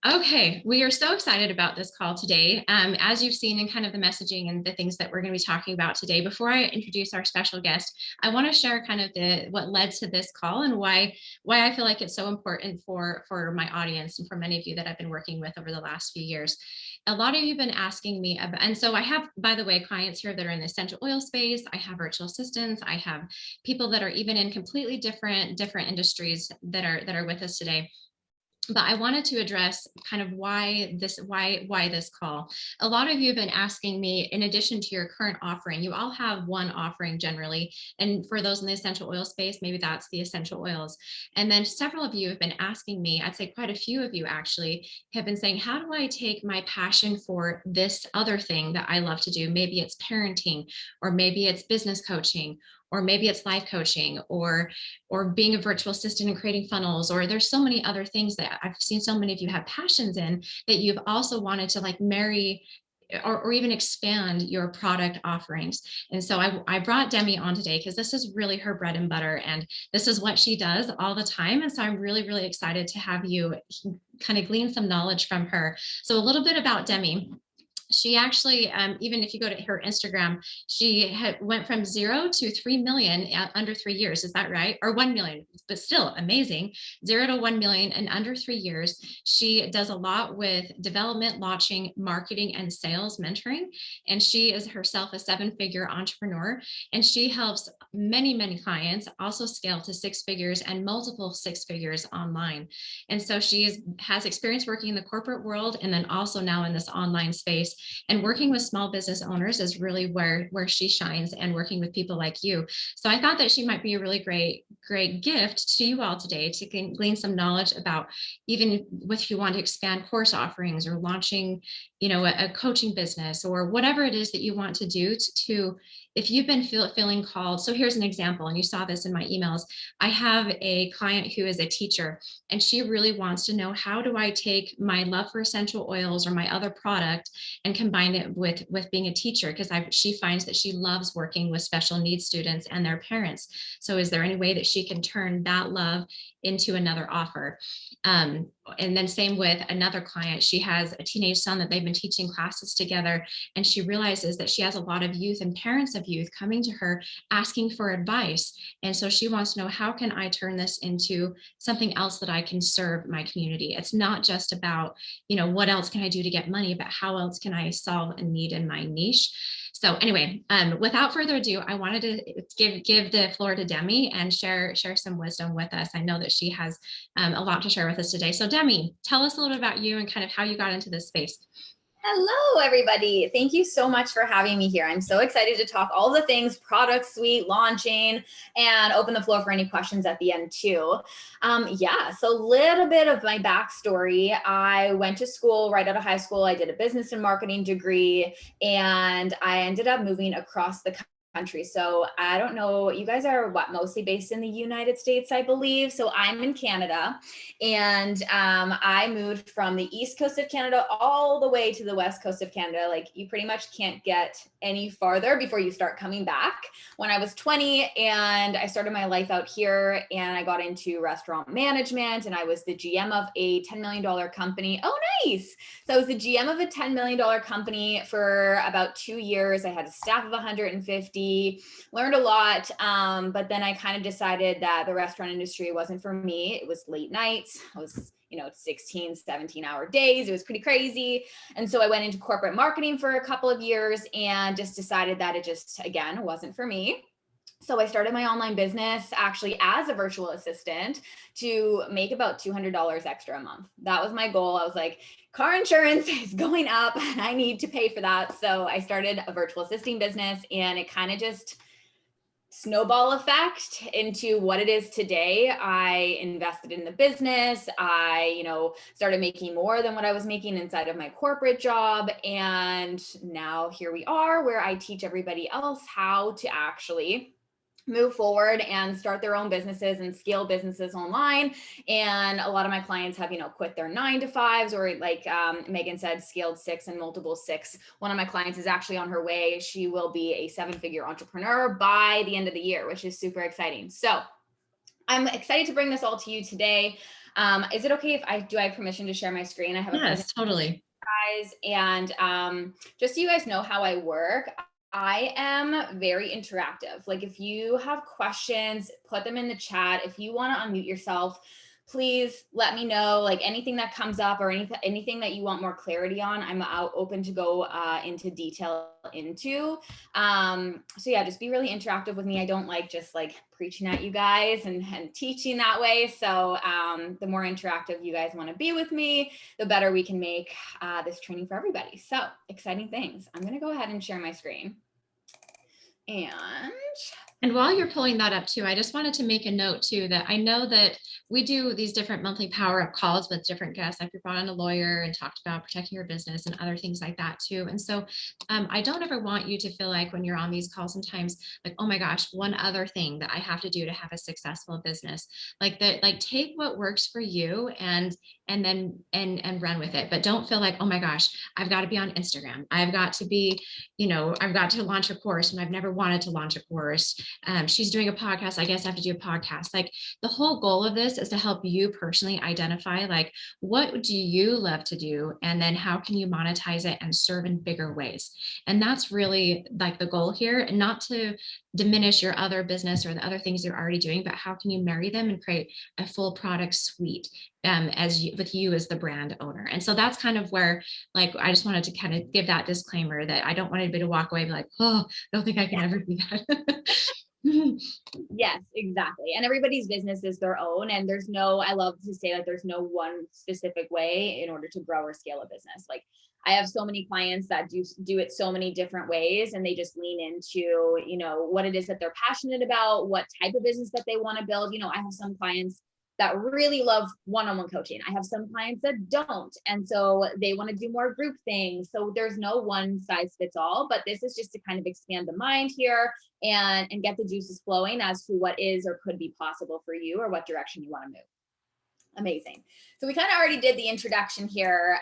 Okay, we are so excited about this call today. As you've seen in kind of the messaging and the things that we're going to be talking about today, before I introduce our special guest, I want to share kind of what led to this call and why I feel like it's so important for my audience and for many of you that I've been working with over the last few years. A lot of you have been asking me about, and so I have, by the way, clients here that are in the essential oil space. I have virtual assistants. I have people that are even in completely different industries that are with us today. But I wanted to address kind of why this call. A lot of you have been asking me, in addition to your current offering, you all have one offering generally. And for those in the essential oil space, maybe that's the essential oils. And then several of you have been asking me, I'd say quite a few of you actually have been saying, how do I take my passion for this other thing that I love to do? Maybe it's parenting, or maybe it's business coaching, or maybe it's life coaching, or being a virtual assistant and creating funnels, or there's so many other things that I've seen so many of you have passions in that you've also wanted to like marry or even expand your product offerings. And so I brought Demi on today because this is really her bread and butter, and this is what she does all the time. And so I'm really, really excited to have you kind of glean some knowledge from her. So a little bit about Demi. She actually, even if you go to her Instagram, she went from 0 to 3 million under 3 years. Is that right? Or 1 million, but still amazing. 0 to 1 million in under 3 years. She does a lot with development, launching, marketing, and sales mentoring. And she is herself a 7-figure entrepreneur. And she helps many, many clients also scale to 6 figures and multiple 6 figures online. And so has experience working in the corporate world, and then also now in this online space. And working with small business owners is really where she shines, and working with people like you. So I thought that she might be a really great gift to you all today to glean some knowledge about, even if you want to expand course offerings or launching, a coaching business or whatever it is that you want to do to if you've been feeling called. So here's an example, and you saw this in my emails. I have a client who is a teacher, and she really wants to know, how do I take my love for essential oils or my other product and combine it with being a teacher? Because she finds that she loves working with special needs students and their parents. So is there any way that she can turn that love into another offer? And then same with another client. She has a teenage son that they've been teaching classes together, and she realizes that she has a lot of youth and parents of youth coming to her asking for advice. And so she wants to know, how can I turn this into something else that I can serve my community? It's not just about, what else can I do to get money, but how else can I solve a need in my niche? So anyway, without further ado, I wanted to give the floor to Demi and share some wisdom with us. I know that she has a lot to share with us today. So Demi, tell us a little bit about you and kind of how you got into this space. Hello, everybody. Thank you so much for having me here. I'm so excited to talk all the things product suite, launching, and open the floor for any questions at the end too. So a little bit of my backstory. I went to school right out of high school. I did a business and marketing degree, and I ended up moving across the country. So I don't know, you guys are mostly based in the United States, I believe. So I'm in Canada, and I moved from the East Coast of Canada all the way to the West Coast of Canada. Like, you pretty much can't get any farther before you start coming back. When I was 20, and I started my life out here, and I got into restaurant management, and I was the GM of a $10 million company. Oh, nice. So I was the GM of a $10 million company for about 2 years. I had a staff of 150. Learned a lot, but then I kind of decided that the restaurant industry wasn't for me. It was late nights. I was 16, 17-hour days. It was pretty crazy. And so I went into corporate marketing for a couple of years and just decided that it just, again, wasn't for me. So I started my online business actually as a virtual assistant to make about $200 extra a month. That was my goal. I was like, car insurance is going up and I need to pay for that. So I started a virtual assisting business, and it kind of just snowball effect into what it is today. I invested in the business. I, started making more than what I was making inside of my corporate job. And now here we are, where I teach everybody else how to actually move forward and start their own businesses and scale businesses online. And a lot of my clients have, quit their 9-to-5s, or like Megan said, scaled 6 and multiple 6. One of my clients is actually on her way. She will be a 7-figure entrepreneur by the end of the year, which is super exciting. So I'm excited to bring this all to you today. Is it okay if I have permission to share my screen? I have a presentation, Yes, totally. guys, and just so you guys know how I work, I am very interactive. Like if you have questions, put them in the chat. If you want to unmute yourself, please let me know. Like anything that comes up or anything that you want more clarity on, I'm out open to go into detail into. So yeah, just be really interactive with me. I don't like just like preaching at you guys and teaching that way. So the more interactive you guys want to be with me, the better we can make this training for everybody. So exciting things. I'm going to go ahead and share my screen. And while you're pulling that up too, I just wanted to make a note too, that I know that we do these different monthly power up calls with different guests, like we brought on a lawyer and talked about protecting your business and other things like that too. And so I don't ever want you to feel like when you're on these calls sometimes like, oh my gosh, one other thing that I have to do to have a successful business. Like that, like take what works for you and run with it. But don't feel like, oh my gosh, I've got to be on Instagram. I've got to be, I've got to launch a course and I've never wanted to launch a course. She's doing a podcast. I guess I have to do a podcast. Like the whole goal of this is to help you personally identify like, what do you love to do? And then how can you monetize it and serve in bigger ways? And that's really like the goal here, and not to diminish your other business or the other things you're already doing, but how can you marry them and create a full product suite with you as the brand owner. And so that's kind of where, like, I just wanted to kind of give that disclaimer that I don't want anybody to walk away and be like, oh, I don't think I can ever do that. Yes, exactly. And everybody's business is their own. And I love to say that there's no one specific way in order to grow or scale a business. Like I have so many clients that do it so many different ways, and they just lean into, what it is that they're passionate about, what type of business that they want to build. I have some clients that really love one-on-one coaching. I have some clients that don't. And so they want to do more group things. So there's no one size fits all, but this is just to kind of expand the mind here and get the juices flowing as to what is or could be possible for you or what direction you want to move. Amazing. So we kind of already did the introduction here,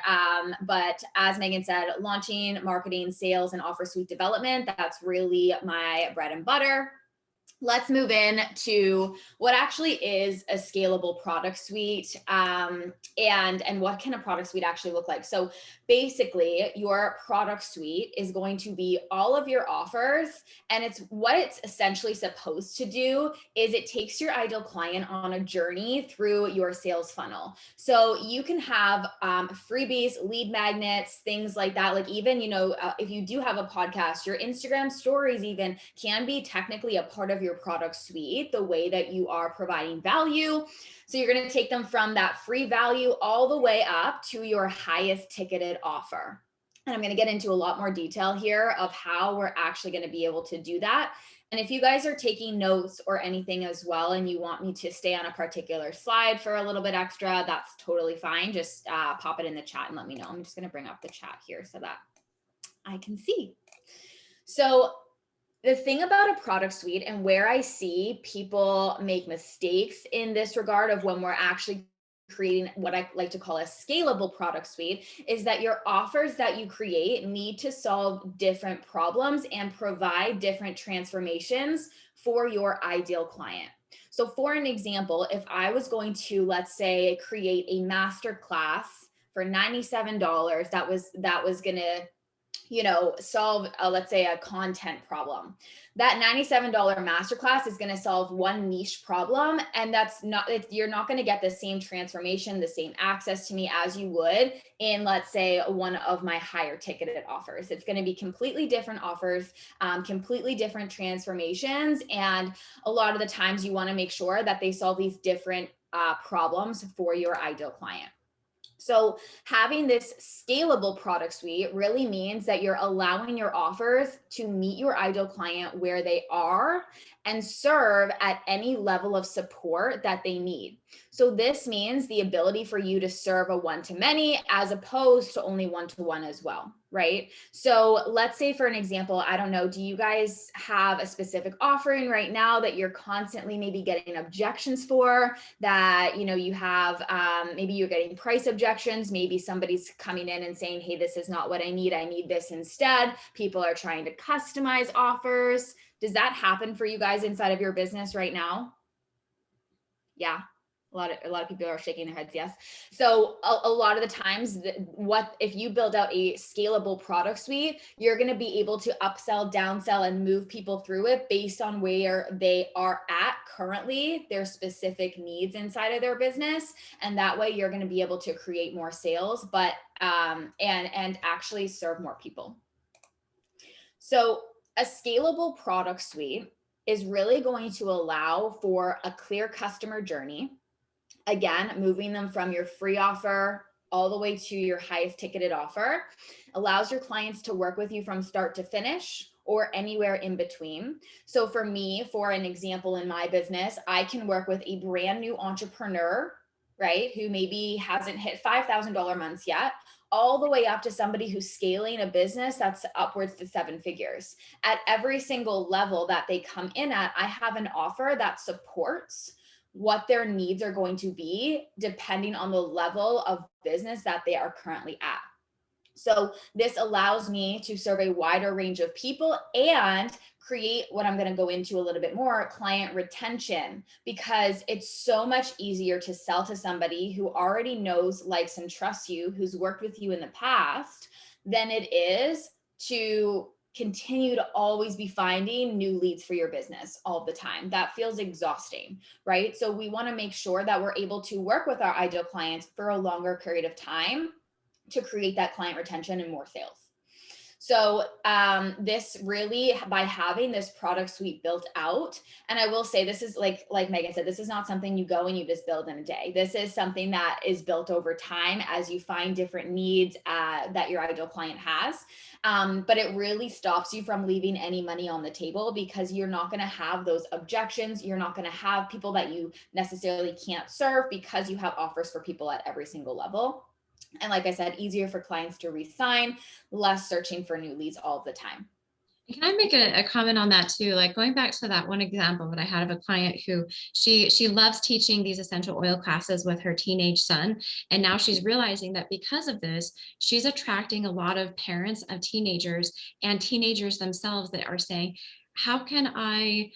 but as Megan said, launching, marketing, sales, and offer suite development, that's really my bread and butter. Let's move in to what actually is a scalable product suite, and what can a product suite actually look like. So basically, your product suite is going to be all of your offers, and it's essentially supposed to do is it takes your ideal client on a journey through your sales funnel. So you can have freebies, lead magnets, things like that. Like even, if you do have a podcast, your Instagram stories even can be technically a part of your product suite, the way that you are providing value. So you're going to take them from that free value all the way up to your highest ticketed offer. And I'm going to get into a lot more detail here of how we're actually going to be able to do that. And if you guys are taking notes or anything as well, and you want me to stay on a particular slide for a little bit extra, that's totally fine. Just pop it in the chat and let me know. I'm just going to bring up the chat here so that I can see. So the thing about a product suite and where I see people make mistakes in this regard of when we're actually creating what I like to call a scalable product suite is that your offers that you create need to solve different problems and provide different transformations for your ideal client. So for an example, if I was going to, let's say, create a master class for $97 that was going to solve, let's say, a content problem. That $97 masterclass is going to solve one niche problem. And you're not going to get the same transformation, the same access to me as you would in, let's say, one of my higher ticketed offers. It's going to be completely different offers, completely different transformations. And a lot of the times you want to make sure that they solve these different problems for your ideal client. So having this scalable product suite really means that you're allowing your offers to meet your ideal client where they are and serve at any level of support that they need. So this means the ability for you to serve a one-to-many as opposed to only one-to-one as well, right? So let's say, for an example, I don't know, do you guys have a specific offering right now that you're constantly maybe getting objections for, that, you have, maybe you're getting price objections, maybe somebody's coming in and saying, hey, this is not what I need this instead. People are trying to customize offers. Does that happen for you guys inside of your business right now? Yeah. A lot of people are shaking their heads. Yes. So a lot of the times, what if you build out a scalable product suite, you're going to be able to upsell, downsell, and move people through it based on where they are at currently, their specific needs inside of their business, and that way you're going to be able to create more sales, but and actually serve more people. So a scalable product suite is really going to allow for a clear customer journey. Again, moving them from your free offer all the way to your highest ticketed offer allows your clients to work with you from start to finish or anywhere in between. So for me, for an example in my business, I can work with a brand new entrepreneur, right, who maybe hasn't hit $5,000 months yet, all the way up to somebody who's scaling a business that's upwards to 7 figures. At every single level that they come in at, I have an offer that supports what their needs are going to be depending on the level of business that they are currently at. So this allows me to serve a wider range of people and create what I'm going to go into a little bit more, client retention, because it's so much easier to sell to somebody who already knows, likes, and trusts you, who's worked with you in the past, than it is to continue to always be finding new leads for your business all the time. That feels exhausting, right? So we want to make sure that we're able to work with our ideal clients for a longer period of time to create that client retention and more sales. So this really, by having this product suite built out, and I will say this is like Megan said, this is not something you go and you just build in a day. This is something that is built over time as you find different needs that your ideal client has. But it really stops you from leaving any money on the table because you're not going to have those objections. You're not going to have people that you necessarily can't serve because you have offers for people at every single level. And like I said, easier for clients to re-sign, less searching for new leads all the time. Can I make a comment on that too? Like going back to that one example that I had of a client who she loves teaching these essential oil classes with her teenage son. And now she's realizing that because of this, she's attracting a lot of parents of teenagers and teenagers themselves that are saying, how can I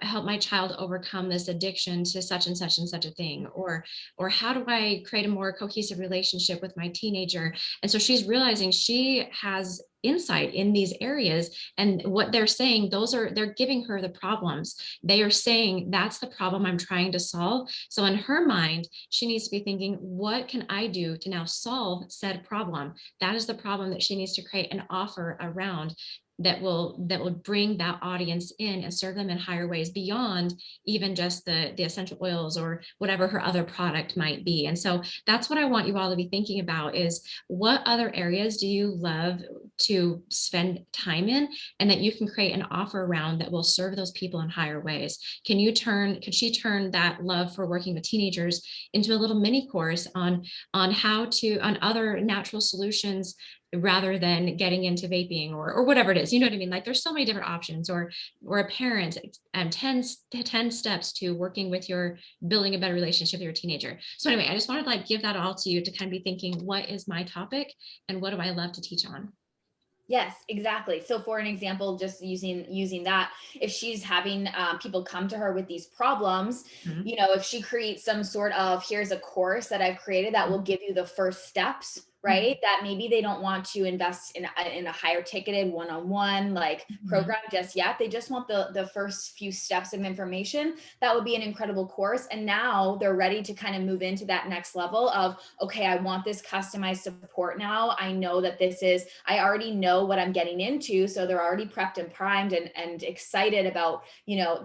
help my child overcome this addiction to such and such and such a thing? Or how do I create a more cohesive relationship with my teenager? And so she's realizing she has insight in these areas, and what they're saying, they're giving her the problems. They are saying that's the problem I'm trying to solve. So in her mind, she needs to be thinking, what can I do to now solve said problem? That is the problem that she needs to create an offer around that will bring that audience in and serve them in higher ways beyond even just the essential oils or whatever her other product might be. And so that's what I want you all to be thinking about is, what other areas do you love to spend time in and that you can create an offer around that will serve those people in higher ways? Can she turn that love for working with teenagers into a little mini course on other natural solutions rather than getting into vaping or whatever it is, you know what I mean? Like there's so many different options, or a parent, 10 steps to working with building a better relationship with your teenager. So anyway, I just wanted to like give that all to you to kind of be thinking, what is my topic and what do I love to teach on? Yes, exactly. So for an example, just using that, if she's having people come to her with these problems, Mhm. if she creates some sort of, here's a course that I've created that will give you the first steps, right? That maybe they don't want to invest in a higher ticketed one-on-one like program just yet. They just want the first few steps of information. That would be an incredible course. And now they're ready to kind of move into that next level of, okay, I want this customized support now. I know that I already know what I'm getting into. So they're already prepped and primed and excited about,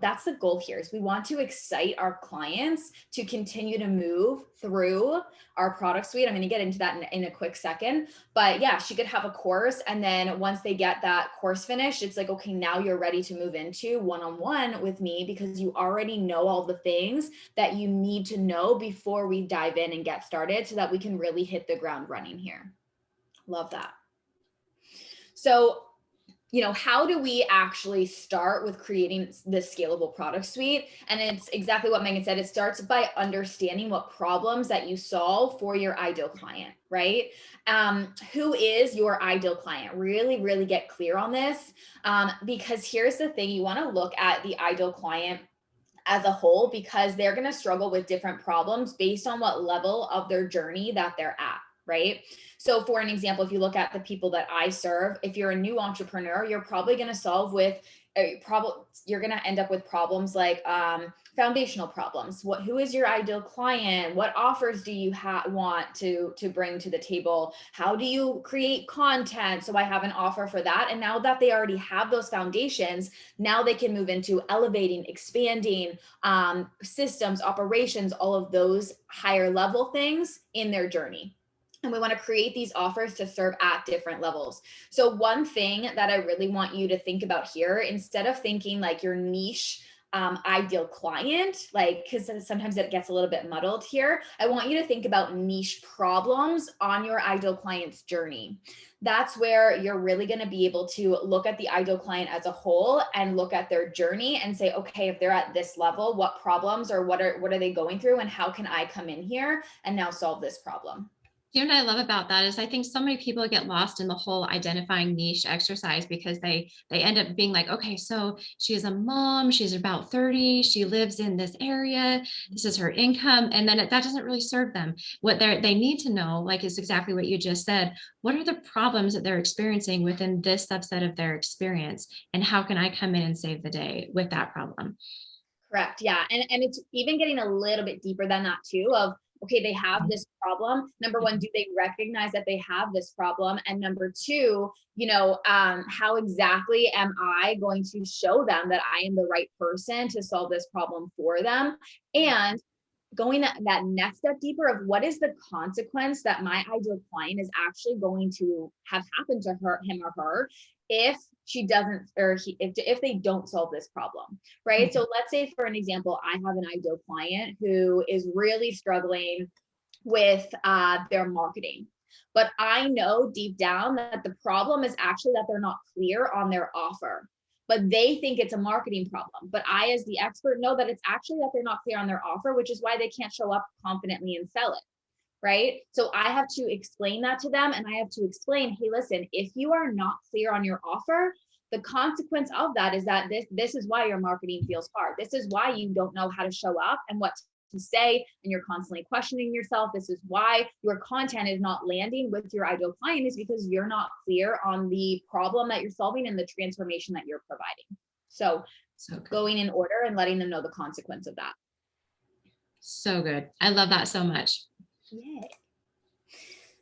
that's the goal here, is we want to excite our clients to continue to move through our product suite. I'm going to get into that in a quick second, but yeah, she could have a course. And then once they get that course finished, it's like, okay, now you're ready to move into one-on-one with me because you already know all the things that you need to know before we dive in and get started so that we can really hit the ground running here. Love that. So, how do we actually start with creating this scalable product suite? And it's exactly what Megan said. It starts by understanding what problems that you solve for your ideal client, right? Who is your ideal client? Really, really get clear on this. Because here's the thing, you want to look at the ideal client as a whole, because they're going to struggle with different problems based on what level of their journey that they're at, right? So for an example, if you look at the people that I serve, if you're a new entrepreneur, you're probably going to solve with a problem. You're going to end up with problems like foundational problems. Who is your ideal client? What offers do you want to bring to the table? How do you create content? So I have an offer for that. And now that they already have those foundations, now they can move into elevating, expanding, systems, operations, all of those higher level things in their journey. And we want to create these offers to serve at different levels. So one thing that I really want you to think about here, instead of thinking like your niche ideal client, like, because sometimes it gets a little bit muddled here, I want you to think about niche problems on your ideal client's journey. That's where you're really going to be able to look at the ideal client as a whole and look at their journey and say, okay, if they're at this level, what problems or what are they going through, and how can I come in here and now solve this problem? You know what I love about that is I think so many people get lost in the whole identifying niche exercise because they end up being like, okay, so she's a mom, she's about 30, she lives in this area, this is her income, and then that doesn't really serve them. What they need to know, like, is exactly what you just said. What are the problems that they're experiencing within this subset of their experience, and how can I come in and save the day with that problem? Correct. Yeah. And it's even getting a little bit deeper than that too, of, okay, they have this problem. Number one, do they recognize that they have this problem? And number two, how exactly am I going to show them that I am the right person to solve this problem for them? And going that next step deeper of what is the consequence that my ideal client is actually going to have happen to him or her if she doesn't, or if they don't solve this problem, right? So let's say, for an example, I have an ideal client who is really struggling with their marketing. But I know deep down that the problem is actually that they're not clear on their offer, but they think it's a marketing problem. But I, as the expert, know that it's actually that they're not clear on their offer, which is why they can't show up confidently and sell it. Right. So I have to explain that to them. And I have to explain, hey, listen, if you are not clear on your offer, the consequence of that is that this is why your marketing feels hard. This is why you don't know how to show up and what to say, and you're constantly questioning yourself. This is why your content is not landing with your ideal client, is because you're not clear on the problem that you're solving and the transformation that you're providing. So going in order and letting them know the consequence of that. So good. I love that so much. Yay.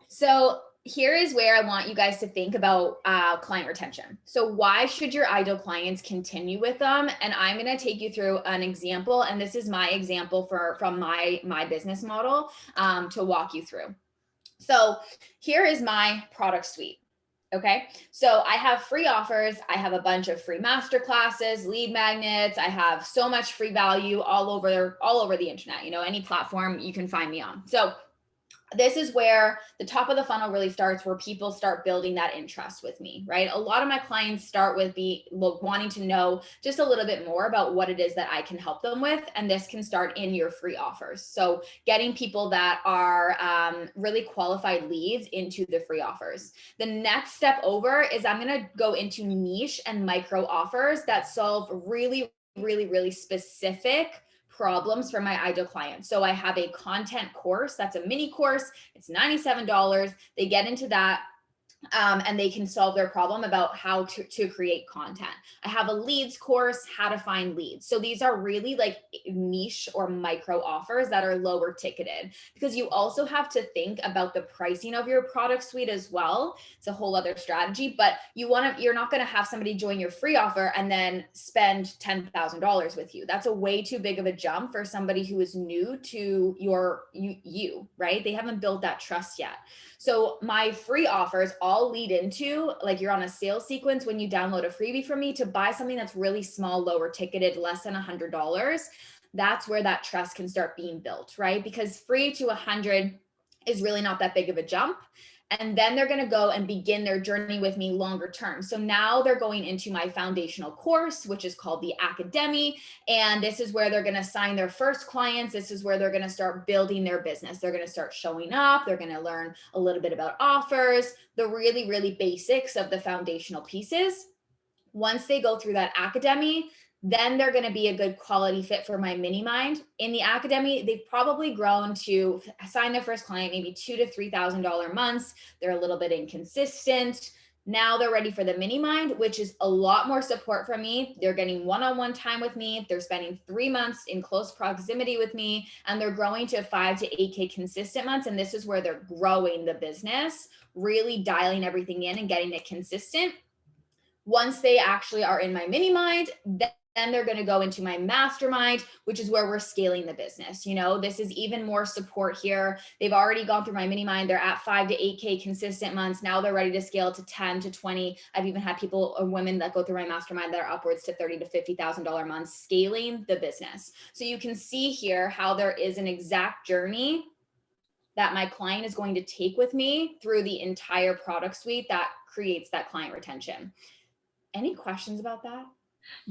So here is where I want you guys to think about client retention. So why should your ideal clients continue with them? And I'm going to take you through an example. And this is my example from my business model to walk you through. So here is my product suite. Okay. So I have free offers. I have a bunch of free masterclasses, lead magnets. I have so much free value all over the internet, any platform you can find me on. So this is where the top of the funnel really starts, where people start building that interest with me, right? A lot of my clients start with wanting to know just a little bit more about what it is that I can help them with. And this can start in your free offers. So getting people that are really qualified leads into the free offers. The next step over is I'm going to go into niche and micro offers that solve really, really, really specific problems for my ideal client. So I have a content course that's a mini course. It's $97. They get into that. And they can solve their problem about how to create content. I have a leads course, how to find leads. So these are really like niche or micro offers that are lower ticketed, because you also have to think about the pricing of your product suite as well. It's a whole other strategy, but you're not going to have somebody join your free offer and then spend $10,000 with you. That's a way too big of a jump for somebody who is new to you, right? They haven't built that trust yet. So my free offers all lead into, like, you're on a sales sequence when you download a freebie from me to buy something that's really small, lower ticketed, less than $100. That's where that trust can start being built, right? Because free to 100 is really not that big of a jump. And then they're going to go and begin their journey with me longer term. So now they're going into my foundational course, which is called the Demi. And this is where they're going to sign their first clients. This is where they're going to start building their business. They're going to start showing up. They're going to learn a little bit about offers, the really, really basics of the foundational pieces. Once they go through that Demi, then they're going to be a good quality fit for my mini mind. In the academy, they've probably grown to sign their first client, maybe $2,000 to $3,000 months. They're a little bit inconsistent. Now they're ready for the mini mind, which is a lot more support from me. They're getting one-on-one time with me. They're spending 3 months in close proximity with me, and they're growing to 5 to 8K consistent months. And this is where they're growing the business, really dialing everything in and getting it consistent. Once they actually are in my mini mind, then they're going to go into my mastermind, which is where we're scaling the business. This is even more support here. They've already gone through my mini mind. They're at 5 to 8K consistent months. Now they're ready to scale to 10 to 20. I've even had people or women that go through my mastermind that are upwards to $30,000 to $50,000 months scaling the business. So you can see here how there is an exact journey that my client is going to take with me through the entire product suite that creates that client retention. Any questions about that?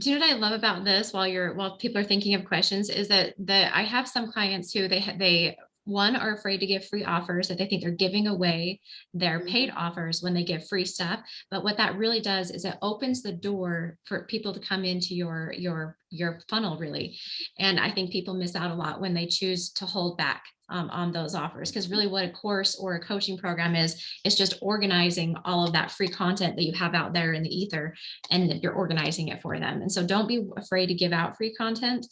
Do you know what I love about this while people are thinking of questions is that I have some clients who they one are afraid to give free offers, that they think they're giving away their paid offers when they give free stuff. But what that really does is it opens the door for people to come into your funnel, really. And I think people miss out a lot when they choose to hold back on those offers, because really what a course or a coaching program is just organizing all of that free content that you have out there in the ether, and you're organizing it for them. And so don't be afraid to give out free content.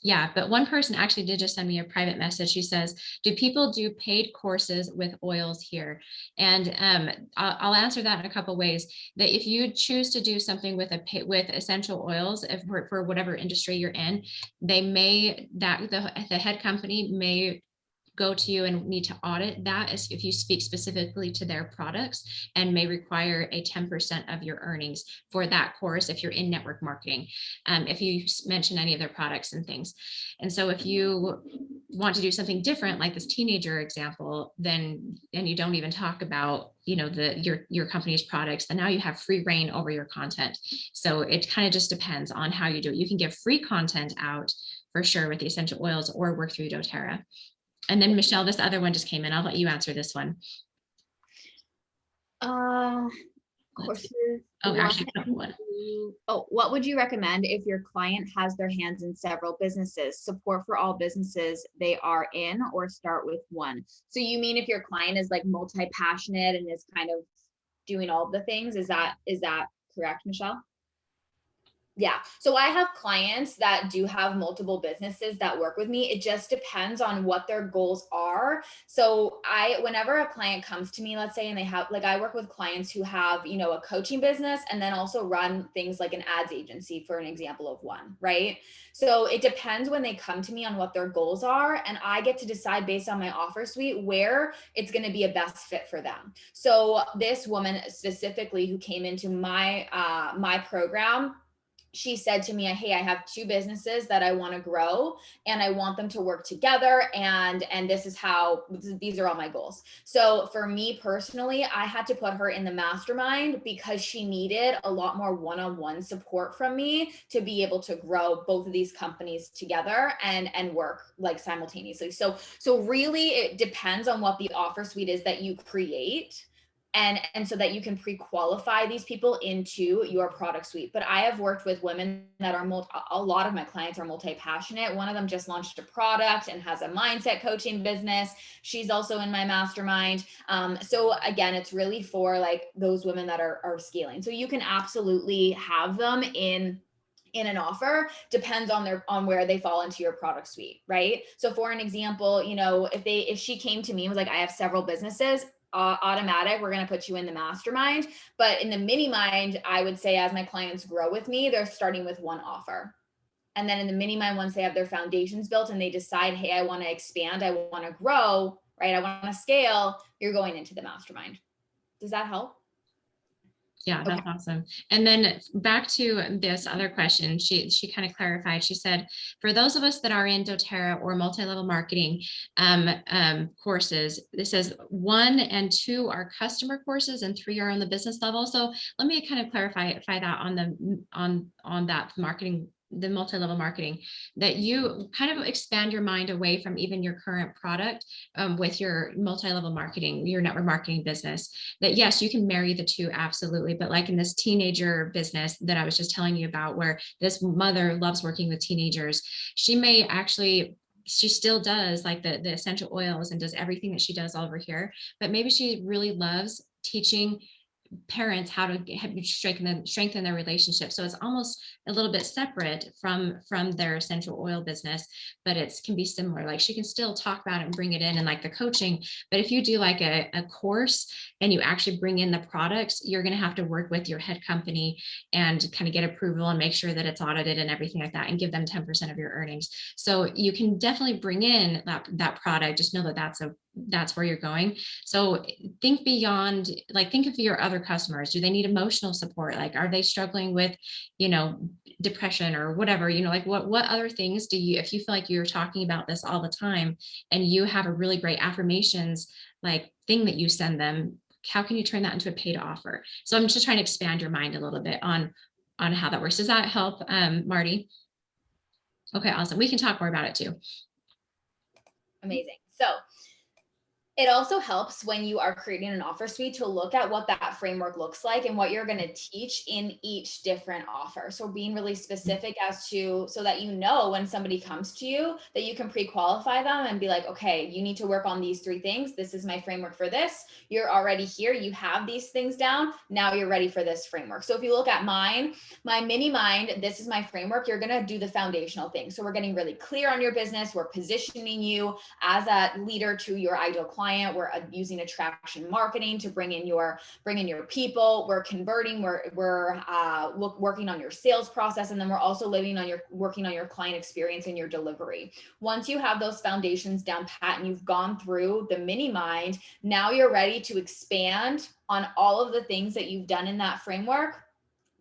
Yeah, but one person actually did just send me a private message. She says, do people do paid courses with oils here? And I'll answer that in a couple of ways. That if you choose to do something with essential oils, for whatever industry you're in, the head company may go to you and need to audit that as if you speak specifically to their products, and may require a 10% of your earnings for that course if you're in network marketing, if you mention any of their products and things. And so if you want to do something different, like this teenager example, and you don't even talk about your company's products, then now you have free reign over your content. So it kind of just depends on how you do it. You can give free content out for sure with the essential oils, or work through doTERRA. And then Michelle, this other one just came in. I'll let you answer this one. Courses. What would you recommend if your client has their hands in several businesses? Support for all businesses they are in, or start with one? So you mean if your client is like multi-passionate and is kind of doing all the things? Is that correct, Michelle? Yeah. So I have clients that do have multiple businesses that work with me. It just depends on what their goals are. So whenever a client comes to me, let's say, and they have, like, I work with clients who have, a coaching business and then also run things like an ads agency, for an example of one, right? So it depends when they come to me on what their goals are. And I get to decide based on my offer suite where it's going to be a best fit for them. So this woman specifically who came into my program, she said to me, hey, I have 2 businesses that I want to grow and I want them to work together. And these are all my goals. So for me personally, I had to put her in the mastermind because she needed a lot more one-on-one support from me to be able to grow both of these companies together and work like simultaneously. So really it depends on what the offer suite is that you create. And so that you can pre-qualify these people into your product suite. But I have worked with women that are a lot of my clients are multi-passionate. One of them just launched a product and has a mindset coaching business. She's also in my mastermind. So again, it's really for like those women that are scaling. So you can absolutely have them in an offer, depends on where they fall into your product suite, right? So for an example, if she came to me and was like, I have several businesses, automatic, we're going to put you in the mastermind. But in the mini mind, I would say as my clients grow with me, they're starting with one offer. And then in the mini mind, once they have their foundations built and they decide, hey, I want to expand, I want to grow, right? I want to scale, you're going into the mastermind. Does that help? Yeah, that's okay. Awesome. And then back to this other question, she kind of clarified. She said, for those of us that are in doTERRA or multi-level marketing courses, this says 1 and 2 are customer courses and 3 are on the business level. So let me kind of clarify that on that marketing the multi-level marketing, that you kind of expand your mind away from even your current product, with your multi-level marketing, your network marketing business. That yes, you can marry the two, absolutely. But like in this teenager business that I was just telling you about, where this mother loves working with teenagers, she may actually, she still does like the essential oils and does everything that she does all over here, but maybe she really loves teaching parents how to strengthen their relationship. So it's almost a little bit separate from their essential oil business, but it can be similar. Like she can still talk about it and bring it in and like the coaching. But if you do like a course and you actually bring in the products, you're going to have to work with your head company and kind of get approval and make sure that it's audited and everything like that, and give them 10% of your earnings. So you can definitely bring in that product. Just know that that's where you're going. So think beyond, like think of your other customers. Do they need emotional support? Like, are they struggling with, depression or whatever, like what other things do you, if you feel like you're talking about this all the time and you have a really great affirmations like thing that you send them, how can you turn that into a paid offer? So I'm just trying to expand your mind a little bit on how that works. Does that help, Marty? Okay, awesome. We can talk more about it too. Amazing. So it also helps when you are creating an offer suite to look at what that framework looks like and what you're going to teach in each different offer. So being really specific as to, so that when somebody comes to you, that you can pre-qualify them and be like, okay, you need to work on these 3 things. This is my framework for this. You're already here. You have these things down. Now you're ready for this framework. So if you look at my mini mind, this is my framework. You're going to do the foundational things. So we're getting really clear on your business. We're positioning you as a leader to your ideal client. We're using attraction marketing to bring in your people. We're converting. We're working on your sales process, and then we're also working on your client experience and your delivery. Once you have those foundations down pat and you've gone through the mini mind, now you're ready to expand on all of the things that you've done in that framework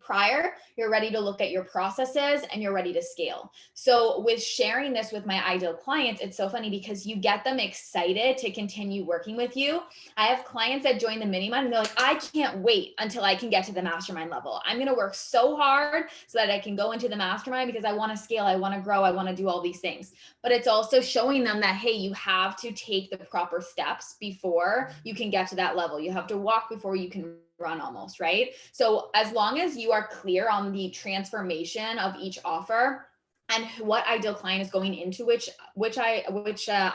prior. You're ready to look at your processes and you're ready to scale. So with sharing this with my ideal clients, it's so funny because you get them excited to continue working with you. I have clients that join the mini mind and they're like, I can't wait until I can get to the mastermind level. I'm going to work so hard so that I can go into the mastermind because I want to scale, I want to grow, I want to do all these things. But it's also showing them that, hey, you have to take the proper steps before you can get to that level. You have to walk before you can run, almost, right? So as long as you are clear on the transformation of each offer and what ideal client is going into which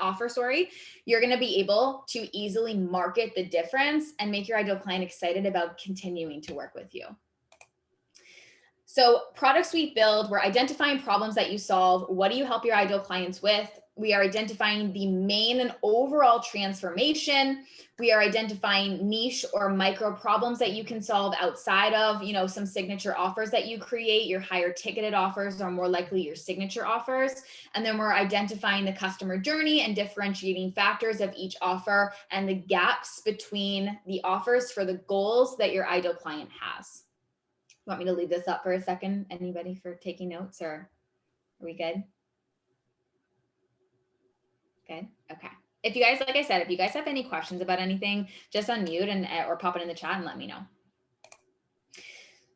offer, you're going to be able to easily market the difference and make your ideal client excited about continuing to work with you. So product suite build, we're identifying problems that you solve. What do you help your ideal clients with? We are identifying the main and overall transformation. We are identifying niche or micro problems that you can solve outside of, some signature offers that you create. Your higher ticketed offers are more likely your signature offers. And then we're identifying the customer journey and differentiating factors of each offer and the gaps between the offers for the goals that your ideal client has. You want me to leave this up for a second? Anybody for taking notes, or are we good? Good. Okay. If you guys, like I said, if you guys have any questions about anything, just unmute and or pop it in the chat and let me know.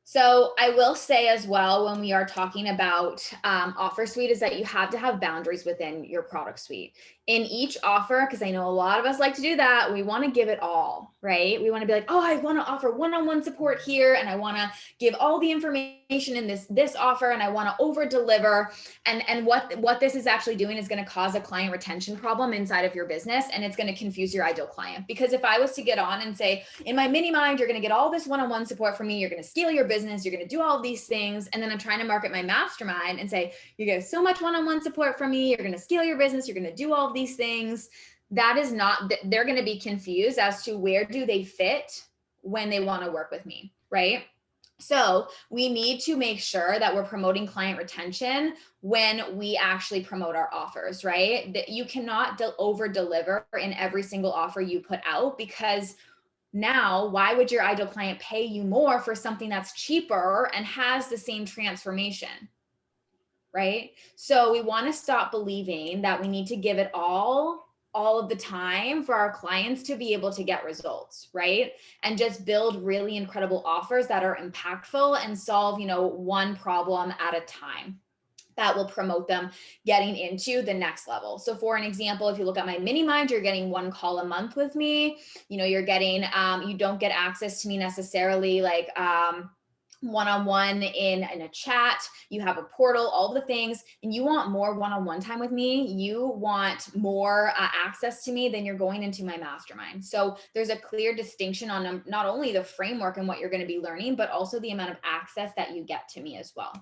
So I will say as well, when we are talking about offer suite, is that you have to have boundaries within your product suite. In each offer, because I know a lot of us like to do that, we want to give it all, right? We want to be like, oh, I want to offer one-on-one support here, and I want to give all the information in this offer, and I want to over deliver. And what this is actually doing is going to cause a client retention problem inside of your business, and it's going to confuse your ideal client. Because if I was to get on and say, in my mini mind, you're going to get all this one-on-one support from me, you're going to scale your business, you're going to do all of these things, and then I'm trying to market my mastermind and say, you get so much one-on-one support from me, you're going to scale your business, you're going to do all of these things. That is not, they're going to be confused as to where do they fit when they want to work with me, right? So we need to make sure that we're promoting client retention when we actually promote our offers, right? That you cannot over deliver in every single offer you put out, because now why would your ideal client pay you more for something that's cheaper and has the same transformation? Right? So we want to stop believing that we need to give it all of the time for our clients to be able to get results, right? And just build really incredible offers that are impactful and solve, one problem at a time. that will promote them getting into the next level. So for an example, if you look at my mini mind, you're getting one call a month with me. You know, you're getting, you don't get access to me necessarily like, one-on-one in a chat. You have a portal, all the things, and you want more one-on-one time with me. You want more access to me, then you're going into my mastermind. So there's a clear distinction on not only the framework and what you're going to be learning, but also the amount of access that you get to me as well.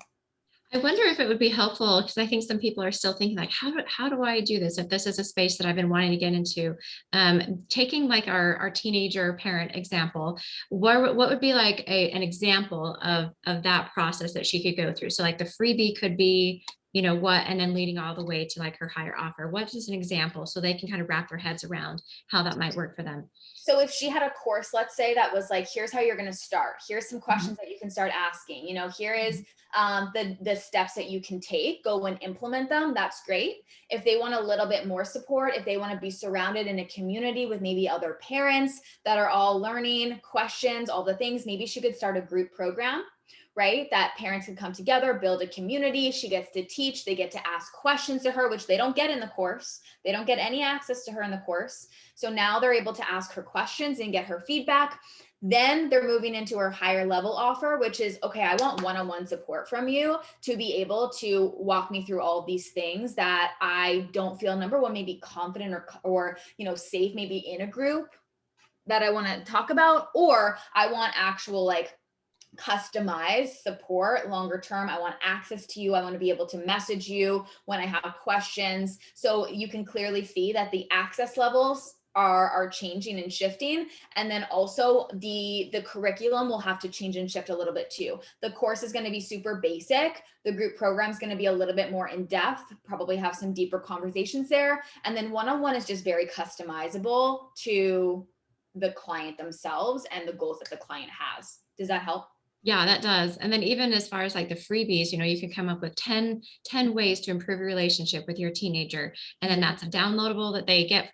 I wonder if it would be helpful, because I think some people are still thinking like, how do I do this? If this is a space that I've been wanting to get into, taking like our teenager parent example, what would be like an example of that process that she could go through? So like the freebie could be, you know, what, and then leading all the way to like her higher offer. What is an example so they can kind of wrap their heads around how that might work for them? So if she had a course, let's say that was like, here's how you're going to start. Here's some questions that you can start asking. You know, here is the steps that you can take. Go and implement them. That's great. If they want a little bit more support, if they want to be surrounded in a community with maybe other parents that are all learning questions, all the things, maybe she could start a group program, right? That parents can come together, build a community. She gets to teach. They get to ask questions to her, which they don't get in the course. They don't get any access to her in the course. So now they're able to ask her questions and get her feedback. Then they're moving into her higher level offer, which is, okay, I want one-on-one support from you to be able to walk me through all of these things that I don't feel, number one, maybe confident or, you know, safe, maybe in a group that I want to talk about, or I want actual like customized support longer term. I want access to you. I want to be able to message you when I have questions. So you can clearly see that the access levels are changing and shifting. And then also the curriculum will have to change and shift a little bit too. The course is going to be super basic. The group program is going to be a little bit more in depth, probably have some deeper conversations there. And then one-on-one is just very customizable to the client themselves and the goals that the client has. Does that help? Yeah, that does. And then even as far as like the freebies, you know, you can come up with 10 ways to improve your relationship with your teenager. And then that's a downloadable that they get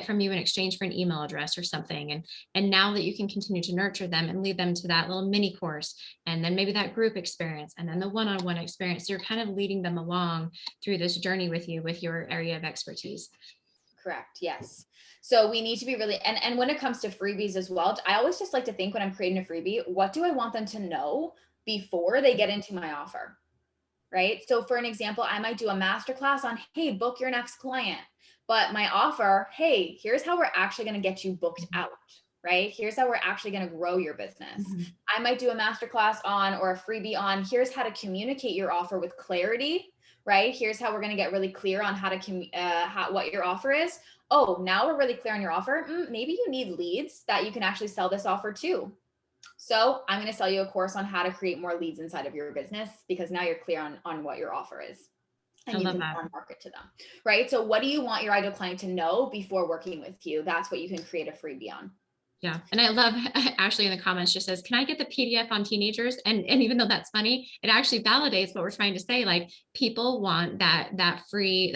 from you in exchange for an email address or something. And now that you can continue to nurture them and lead them to that little mini course, and then maybe that group experience, and then the one-on-one experience, you're kind of leading them along through this journey with you, with your area of expertise. Correct. Yes. So we need to be really, and when it comes to freebies as well, I always just like to think when I'm creating a freebie, what do I want them to know before they get into my offer? Right. So for an example, I might do a masterclass on, hey, book your next client. But my offer, hey, here's how we're actually going to get you booked out. Right. Here's how we're actually going to grow your business. I might do a masterclass on, or a freebie on, here's how to communicate your offer with clarity. Right. Here's how we're going to get really clear on how to what your offer is. Oh, now we're really clear on your offer. Maybe you need leads that you can actually sell this offer to. So I'm going to sell you a course on how to create more leads inside of your business, because now you're clear on what your offer is and you can market to them, right? So what do you want your ideal client to know before working with you? That's what you can create a freebie on. Yeah. And I love Ashley in the comments just says, can I get the PDF on teenagers? And even though that's funny, it actually validates what we're trying to say. Like, people want that free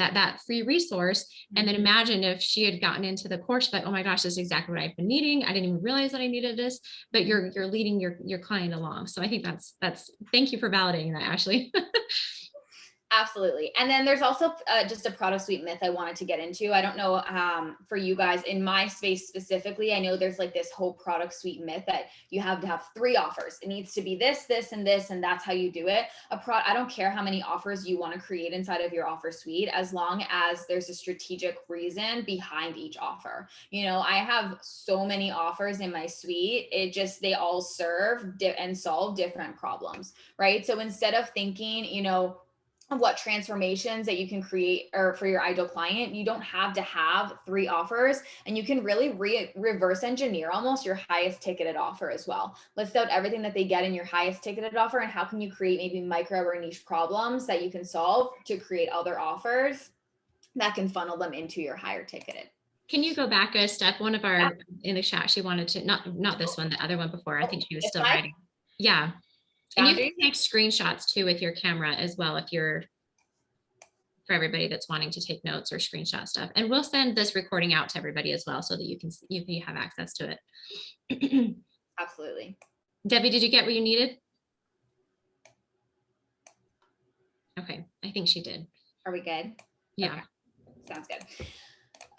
resource. And then imagine if she had gotten into the course, like, oh my gosh, this is exactly what I've been needing. I didn't even realize that I needed this, but you're leading your client along. So I think that's thank you for validating that, Ashley. Absolutely. And then there's also just a product suite myth I wanted to get into. I don't know for you guys in my space specifically, I know there's like this whole product suite myth that you have to have 3 offers. It needs to be this, this, and this, and that's how you do it. I don't care how many offers you want to create inside of your offer suite, as long as there's a strategic reason behind each offer. You know, I have so many offers in my suite. They all serve and solve different problems, right? So instead of thinking, you know, of what transformations that you can create or for your ideal client, you don't have to have 3 offers, and you can really reverse engineer almost your highest ticketed offer as well. List out everything that they get in your highest ticketed offer, and how can you create maybe micro or niche problems that you can solve to create other offers that can funnel them into your higher ticketed. Can you go back a step? One of our in the chat, she wanted to, not this one, the other one before. I think she was still writing. Yeah. And you can take screenshots too with your camera as well, for everybody that's wanting to take notes or screenshot stuff. And we'll send this recording out to everybody as well, so that you have access to it. Absolutely. Debbie, did you get what you needed? Okay, I think she did. Are we good? Yeah. Okay. Sounds good.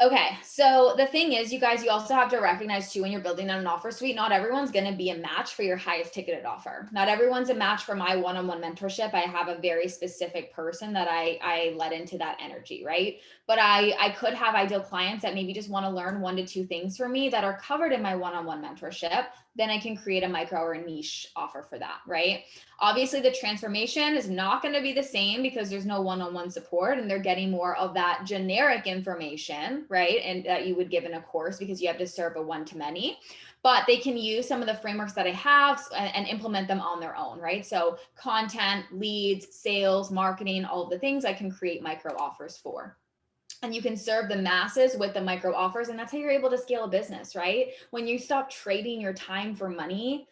Okay, so the thing is, you guys, you also have to recognize too, when you're building out an offer suite, not everyone's going to be a match for your highest ticketed offer. Not everyone's a match for my one-on-one mentorship. I have a very specific person that I let into that energy, right? But I could have ideal clients that maybe just want to learn 1 to 2 things from me that are covered in my one-on-one mentorship. Then I can create a micro or a niche offer for that, right? Obviously, the transformation is not going to be the same because there's no one-on-one support and they're getting more of that generic information, right? And that you would give in a course because you have to serve a one-to-many. But they can use some of the frameworks that I have and implement them on their own, right? So content, leads, sales, marketing, all of the things I can create micro offers for. And you can serve the masses with the micro offers. And that's how you're able to scale a business, right? When you stop trading your time for money,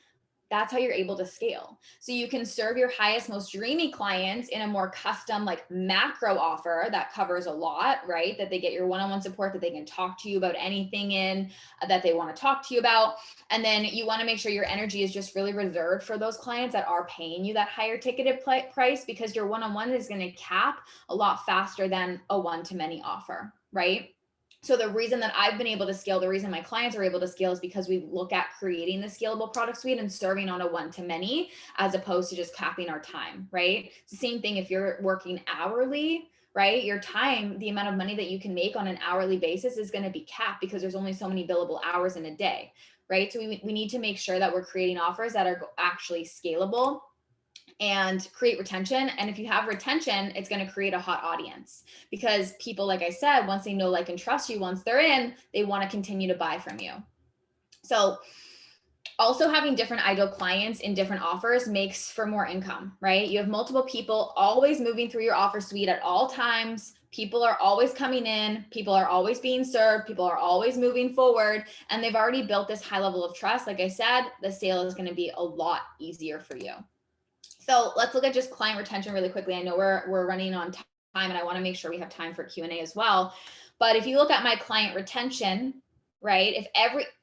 that's how you're able to scale. So you can serve your highest, most dreamy clients in a more custom, like macro offer that covers a lot, right? That they get your one-on-one support, that they can talk to you about anything in that they want to talk to you about. And then you want to make sure your energy is just really reserved for those clients that are paying you that higher ticketed price, because your one-on-one is going to cap a lot faster than a one-to-many offer, right? So the reason that I've been able to scale, the reason my clients are able to scale is because we look at creating the scalable product suite and serving on a one-to-many as opposed to just capping our time, right? It's the same thing if you're working hourly, right? Your time, the amount of money that you can make on an hourly basis is going to be capped because there's only so many billable hours in a day, right? So we need to make sure that we're creating offers that are actually scalable and create retention. And if you have retention, it's going to create a hot audience because people, like I said, once they know, like, and trust you, once they're in, they want to continue to buy from you. So also having different ideal clients in different offers makes for more income, right? You have multiple people always moving through your offer suite at all times. People are always coming in, people are always being served, people are always moving forward, and they've already built this high level of trust. Like I said, the sale is going to be a lot easier for you. So let's look at just client retention really quickly. I know we're running on time and I want to make sure we have time for Q&A as well. But if you look at my client retention, right?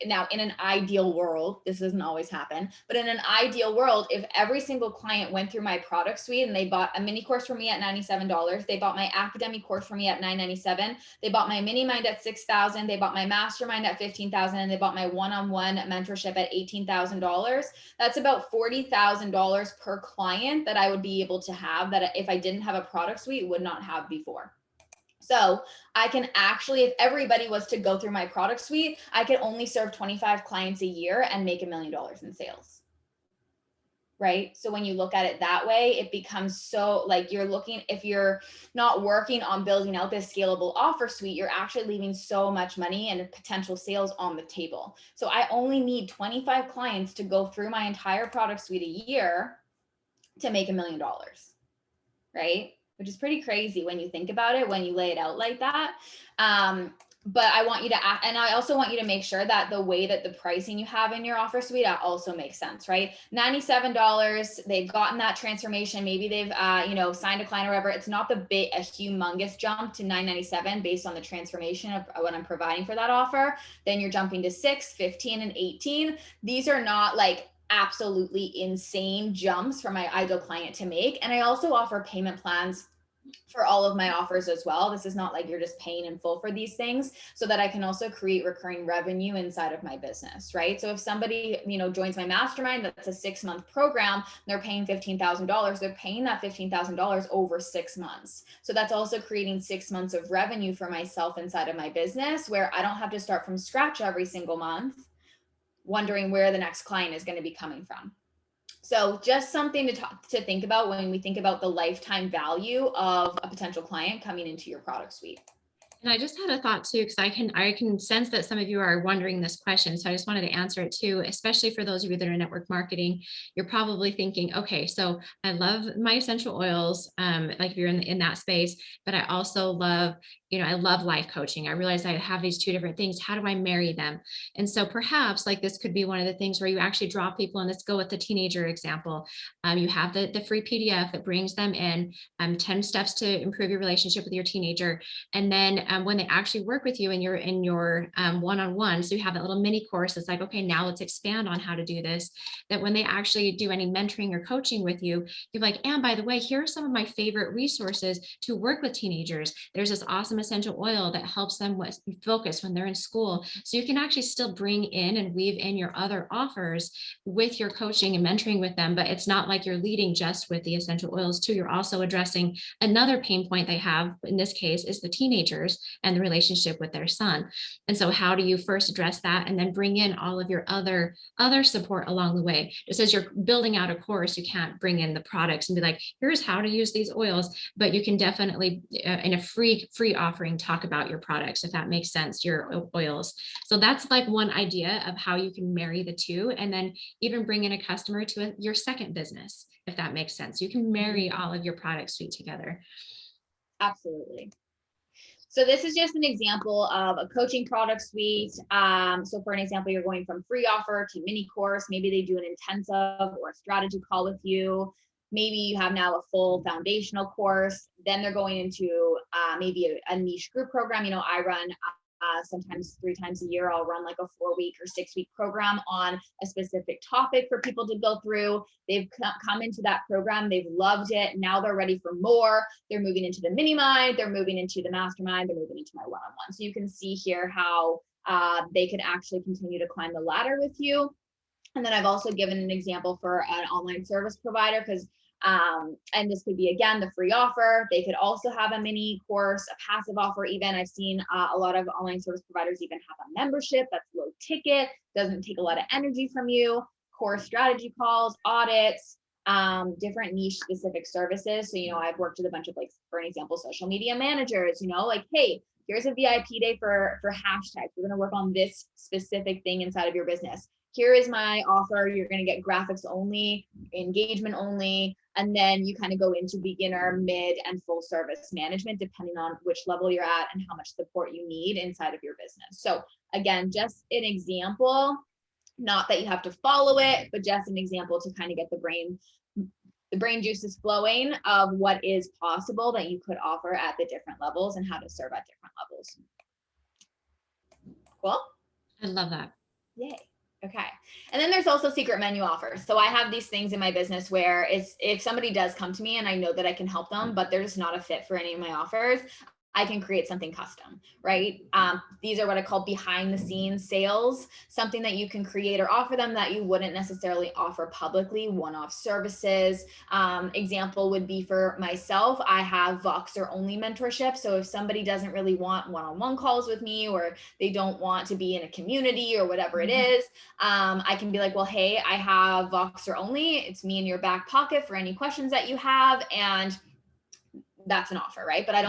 Now in an ideal world, this doesn't always happen, but in an ideal world, if every single client went through my product suite and they bought a mini course from me at $97, they bought my academic course from me at $997, they bought my mini mind at $6,000, they bought my mastermind at $15,000, and they bought my one-on-one mentorship at $18,000, that's about $40,000 per client that I would be able to have that if I didn't have a product suite would not have before. So I can actually, if everybody was to go through my product suite, I could only serve 25 clients a year and make $1 million in sales. Right? So when you look at it that way, it becomes so like you're looking, if you're not working on building out this scalable offer suite, you're actually leaving so much money and potential sales on the table. So I only need 25 clients to go through my entire product suite a year to make $1 million. Right? Which is pretty crazy when you think about it, when you lay it out like that. But I want you to, and I also want you to make sure that the way that the pricing you have in your offer suite also makes sense, right? $97, they've gotten that transformation. Maybe they've, signed a client or whatever. It's not a humongous jump to $997 based on the transformation of what I'm providing for that offer. Then you're jumping to 6, 15, and 18. These are not like absolutely insane jumps for my ideal client to make. And I also offer payment plans for all of my offers as well. This is not like you're just paying in full for these things, so that I can also create recurring revenue inside of my business, right? So if somebody, joins my mastermind, that's a 6-month program, they're paying $15,000, they're paying that $15,000 over 6 months. So that's also creating 6 months of revenue for myself inside of my business, where I don't have to start from scratch every single month, wondering where the next client is going to be coming from. So just something to think about when we think about the lifetime value of a potential client coming into your product suite. And I just had a thought too, because I can sense that some of you are wondering this question. So I just wanted to answer it too, especially for those of you that are in network marketing. You're probably thinking, okay, so I love my essential oils, like if you're in that space, but I also love, I love life coaching. I realize I have these two different things. How do I marry them? And so perhaps like this could be one of the things where you actually draw people, and let's go with the teenager example. You have the free PDF that brings them in, 10 steps to improve your relationship with your teenager. And then when they actually work with you and you're in your one-on-one, so you have that little mini course. It's like, okay, now let's expand on how to do this. That when they actually do any mentoring or coaching with you, you're like, and by the way, here are some of my favorite resources to work with teenagers. There's this awesome essential oil that helps them with focus when they're in school. So you can actually still bring in and weave in your other offers with your coaching and mentoring with them, but it's not like you're leading just with the essential oils too. You're also addressing another pain point they have, in this case, is the teenagers and the relationship with their son. And so how do you first address that and then bring in all of your other support along the way? Just as you're building out a course, you can't bring in the products and be like, here's how to use these oils, but you can definitely in a free offering talk about your products, if that makes sense, your oils. So that's like one idea of how you can marry the two, and then even bring in a customer to your second business, if that makes sense. You can marry all of your product suite together. Absolutely. So this is just an example of a coaching product suite. So for an example, you're going from free offer to mini course. Maybe they do an intensive or a strategy call with you. Maybe you have now a full foundational course. Then they're going into maybe a niche group program. I run sometimes 3 times a year, I'll run like a 4-week or 6-week program on a specific topic for people to go through. They've come into that program, they've loved it. Now they're ready for more. They're moving into the mini mind, they're moving into the mastermind, they're moving into my one-on-one. So you can see here how they could actually continue to climb the ladder with you. And then I've also given an example for an online service provider, because and this could be, again, the free offer. They could also have a mini course, a passive offer. Even I've seen a lot of online service providers even have a membership that's low ticket, doesn't take a lot of energy from you, course strategy calls, audits, different niche specific services. So, I've worked with a bunch of, like, for an example, social media managers, like, hey, here's a VIP day for hashtags. We're going to work on this specific thing inside of your business. Here is my offer. You're going to get graphics only, engagement only, and then you kind of go into beginner, mid, and full service management, depending on which level you're at and how much support you need inside of your business. So again, just an example, not that you have to follow it, but just an example to kind of get the brain juices flowing of what is possible that you could offer at the different levels and how to serve at different levels. Cool. I love that. Yay. Okay. And then there's also secret menu offers. So I have these things in my business where if somebody does come to me and I know that I can help them, but they're just not a fit for any of my offers, I can create something custom, right? These are what I call behind the scenes sales, something that you can create or offer them that you wouldn't necessarily offer publicly, one-off services. Example would be for myself, I have Voxer only mentorship. So if somebody doesn't really want one-on-one calls with me, or they don't want to be in a community or whatever it is, I can be like, well, hey, I have Voxer only. It's me in your back pocket for any questions that you have. And that's an offer, right? But I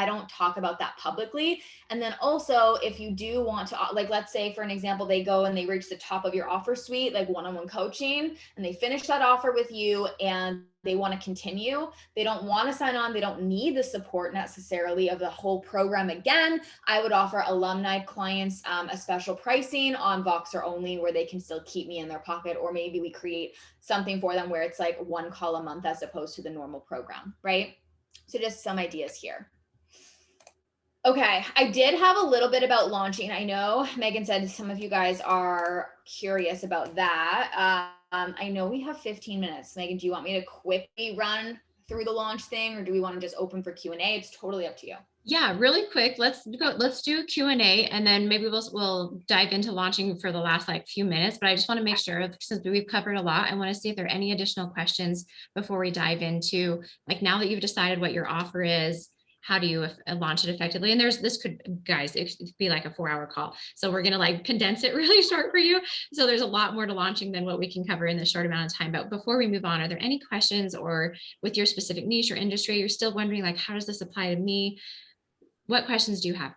don't talk about that publicly. And then also, if you do want to, like, let's say for an example, they go and they reach the top of your offer suite, like one-on-one coaching, and they finish that offer with you and they want to continue. They don't want to sign on. They don't need the support necessarily of the whole program again. I would offer alumni clients a special pricing on Voxer only, where they can still keep me in their pocket, or maybe we create something for them where it's like 1 call a month as opposed to the normal program, right? So just some ideas here. Okay, I did have a little bit about launching. I know Megan said some of you guys are curious about that. I know we have 15 minutes. Megan, do you want me to quickly run through the launch thing, or do we want to just open for Q&A? It's totally up to you. Yeah, really quick. Let's do Q&A, and then maybe we'll dive into launching for the last few minutes. But I just want to make sure, since we've covered a lot, I want to see if there are any additional questions before we dive into, like, now that you've decided what your offer is, how do you launch it effectively? And this could, guys, it could be like a 4-hour call. So we're going to condense it really short for you. So there's a lot more to launching than what we can cover in this short amount of time. But before we move on, are there any questions, or with your specific niche or industry, you're still wondering, how does this apply to me? What questions do you have,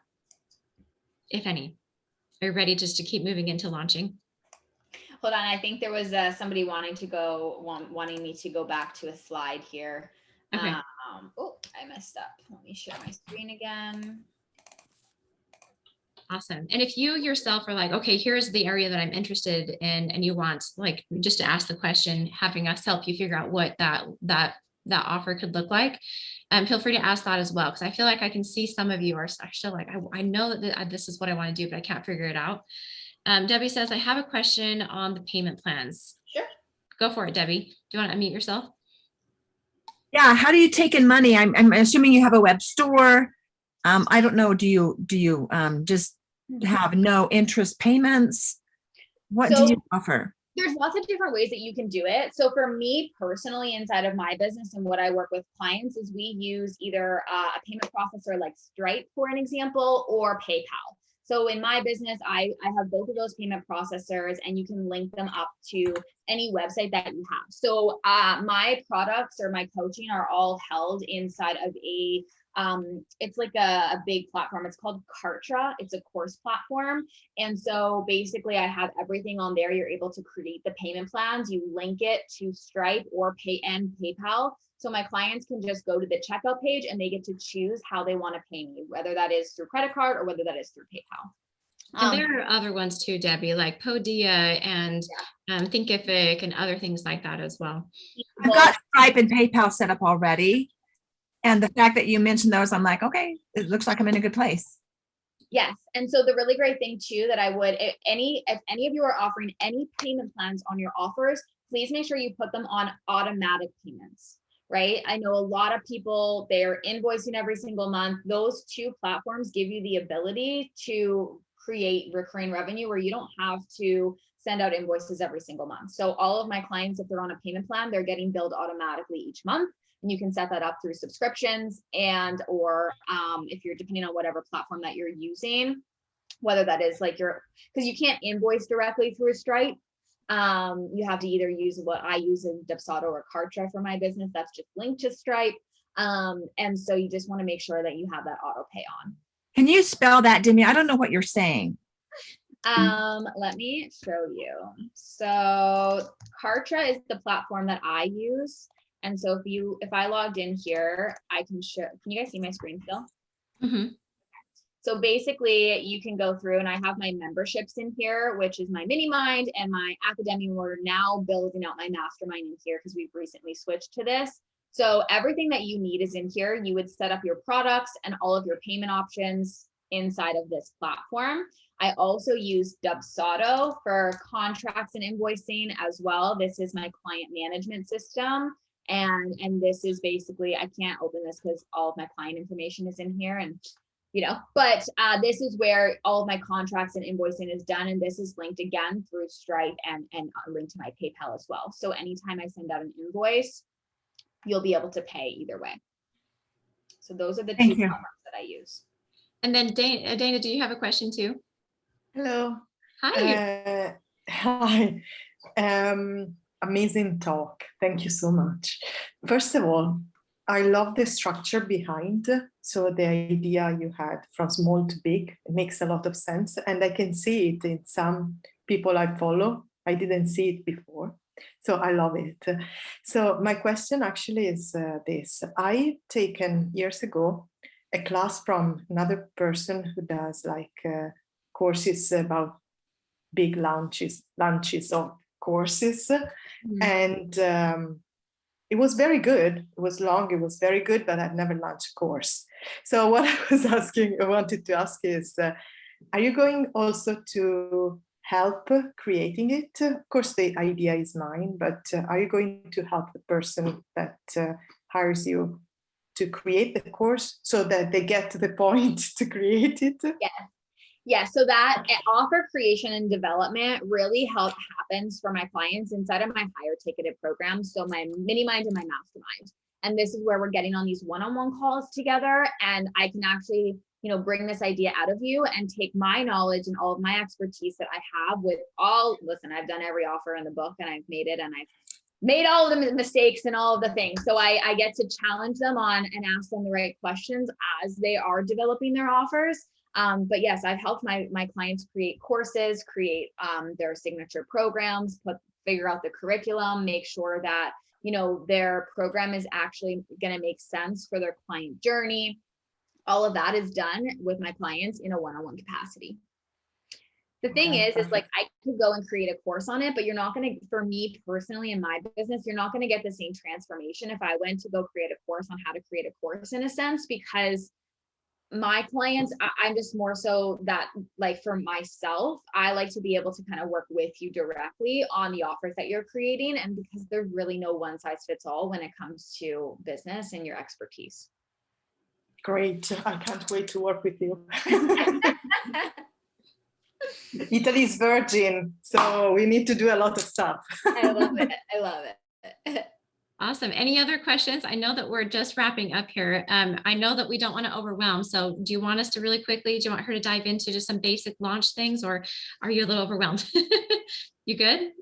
if any? Are you ready just to keep moving into launching? Hold on. I think there was somebody wanting me to go back to a slide here. Okay. Oh, I messed up. Let me share my screen again. Awesome. And if you yourself are like, okay, here's the area that I'm interested in, and you want like just to ask the question, having us help you figure out what that offer could look like, feel free to ask that as well. Because I feel like I can see some of you are still like, I know that this is what I want to do, but I can't figure it out. Debbie says, I have a question on the payment plans. Sure. Go for it, Debbie. Do you want to unmute yourself? Yeah, how do you take in money? I'm assuming you have a web store. I don't know. Do you just have no interest payments? What do So you offer? there's lots of different ways that you can do it. So for me personally, inside of my business and what I work with clients is we use either a payment processor like Stripe, for an example, or PayPal. So in my business, I have both of those payment processors, and you can link them up to any website that you have. So my products or my coaching are all held inside of a it's like a big platform. It's called Kartra. It's a course platform. And so basically I have everything on there. You're able to create the payment plans. You link it to Stripe or PayPal. So my clients can just go to the checkout page and they get to choose how they want to pay me, whether that is through credit card or whether that is through PayPal. And there are other ones too, Debbie, like Podia and Thinkific and other things like that as well. I've got Stripe and PayPal set up already. And the fact that you mentioned those, I'm like, okay, it looks like I'm in a good place. Yes. And so the really great thing too, that I would, if any of you are offering any payment plans on your offers, please make sure you put them on automatic payments, right? I know a lot of people, they're invoicing every single month. Those two platforms give you the ability to create recurring revenue where you don't have to send out invoices every single month. So all of my clients, if they're on a payment plan, they're getting billed automatically each month. And you can set that up through subscriptions and or if you're depending on whatever platform that you're using, whether that is like because you can't invoice directly through Stripe. You have to either use what I use in Depsauto or Kartra for my business. That's just linked to Stripe. And so you just want to make sure that you have that auto pay on. Can you spell that, Demi? I don't know what you're saying. Let me show you. So Kartra is the platform that I use. And so if I logged in here, I can show, can you guys see my screen still? Mm-hmm. So basically you can go through, and I have my memberships in here, which is my mini mind and my academy. We're now building out my mastermind in here because we've recently switched to this. So everything that you need is in here. You would set up your products and all of your payment options inside of this platform. I also use Depsauto for contracts and invoicing as well. This is my client management system. And this is basically, I can't open this because all of my client information is in here, and but this is where all of my contracts and invoicing is done. And this is linked again through Stripe and linked to my PayPal as well. So anytime I send out an invoice, you'll be able to pay either way. So those are the two platforms that I use. And then Dana, do you have a question too? Hello. Hi. Hi. Amazing talk. Thank you so much. First of all, I love the structure behind. So the idea you had from small to big, it makes a lot of sense. And I can see it in some people I follow. I didn't see it before. So I love it. So my question actually is this. I've taken years ago a class from another person who does like courses about big launches of courses. Mm-hmm. And it was very good. It was long, it was very good, but I've never launched a course. So what I wanted to ask is, are you going also to help creating it? Of course, the idea is mine, but are you going to help the person that hires you to create the course so that they get to the point to create it? Yeah, so that offer creation and development really happens for my clients inside of my higher ticketed programs. So my mini mind and my mastermind. And this is where we're getting on these one-on-one calls together. And I can actually, bring this idea out of you and take my knowledge and all of my expertise that I have with listen, I've done every offer in the book and I've made it, and I've made all of the mistakes and all of the things. So I get to challenge them on and ask them the right questions as they are developing their offers. But yes, I've helped my clients create courses, create their signature programs, figure out the curriculum, make sure that, their program is actually going to make sense for their client journey. All of that is done with my clients in a one-on-one capacity. The thing is like I could go and create a course on it, but you're not going to, for me personally in my business, you're not going to get the same transformation if I went to go create a course on how to create a course, in a sense, because my clients, I'm just more so that, like, for myself, I like to be able to kind of work with you directly on the offers that you're creating. And because there's really no one size fits all when it comes to business and your expertise. Great. I can't wait to work with you. Italy is virgin, so we need to do a lot of stuff. I love it. I love it. Awesome. Any other questions? I know that we're just wrapping up here. I know that we don't want to overwhelm. So do you want us to really quickly, do you want her to dive into just some basic launch things, or are you a little overwhelmed? You good?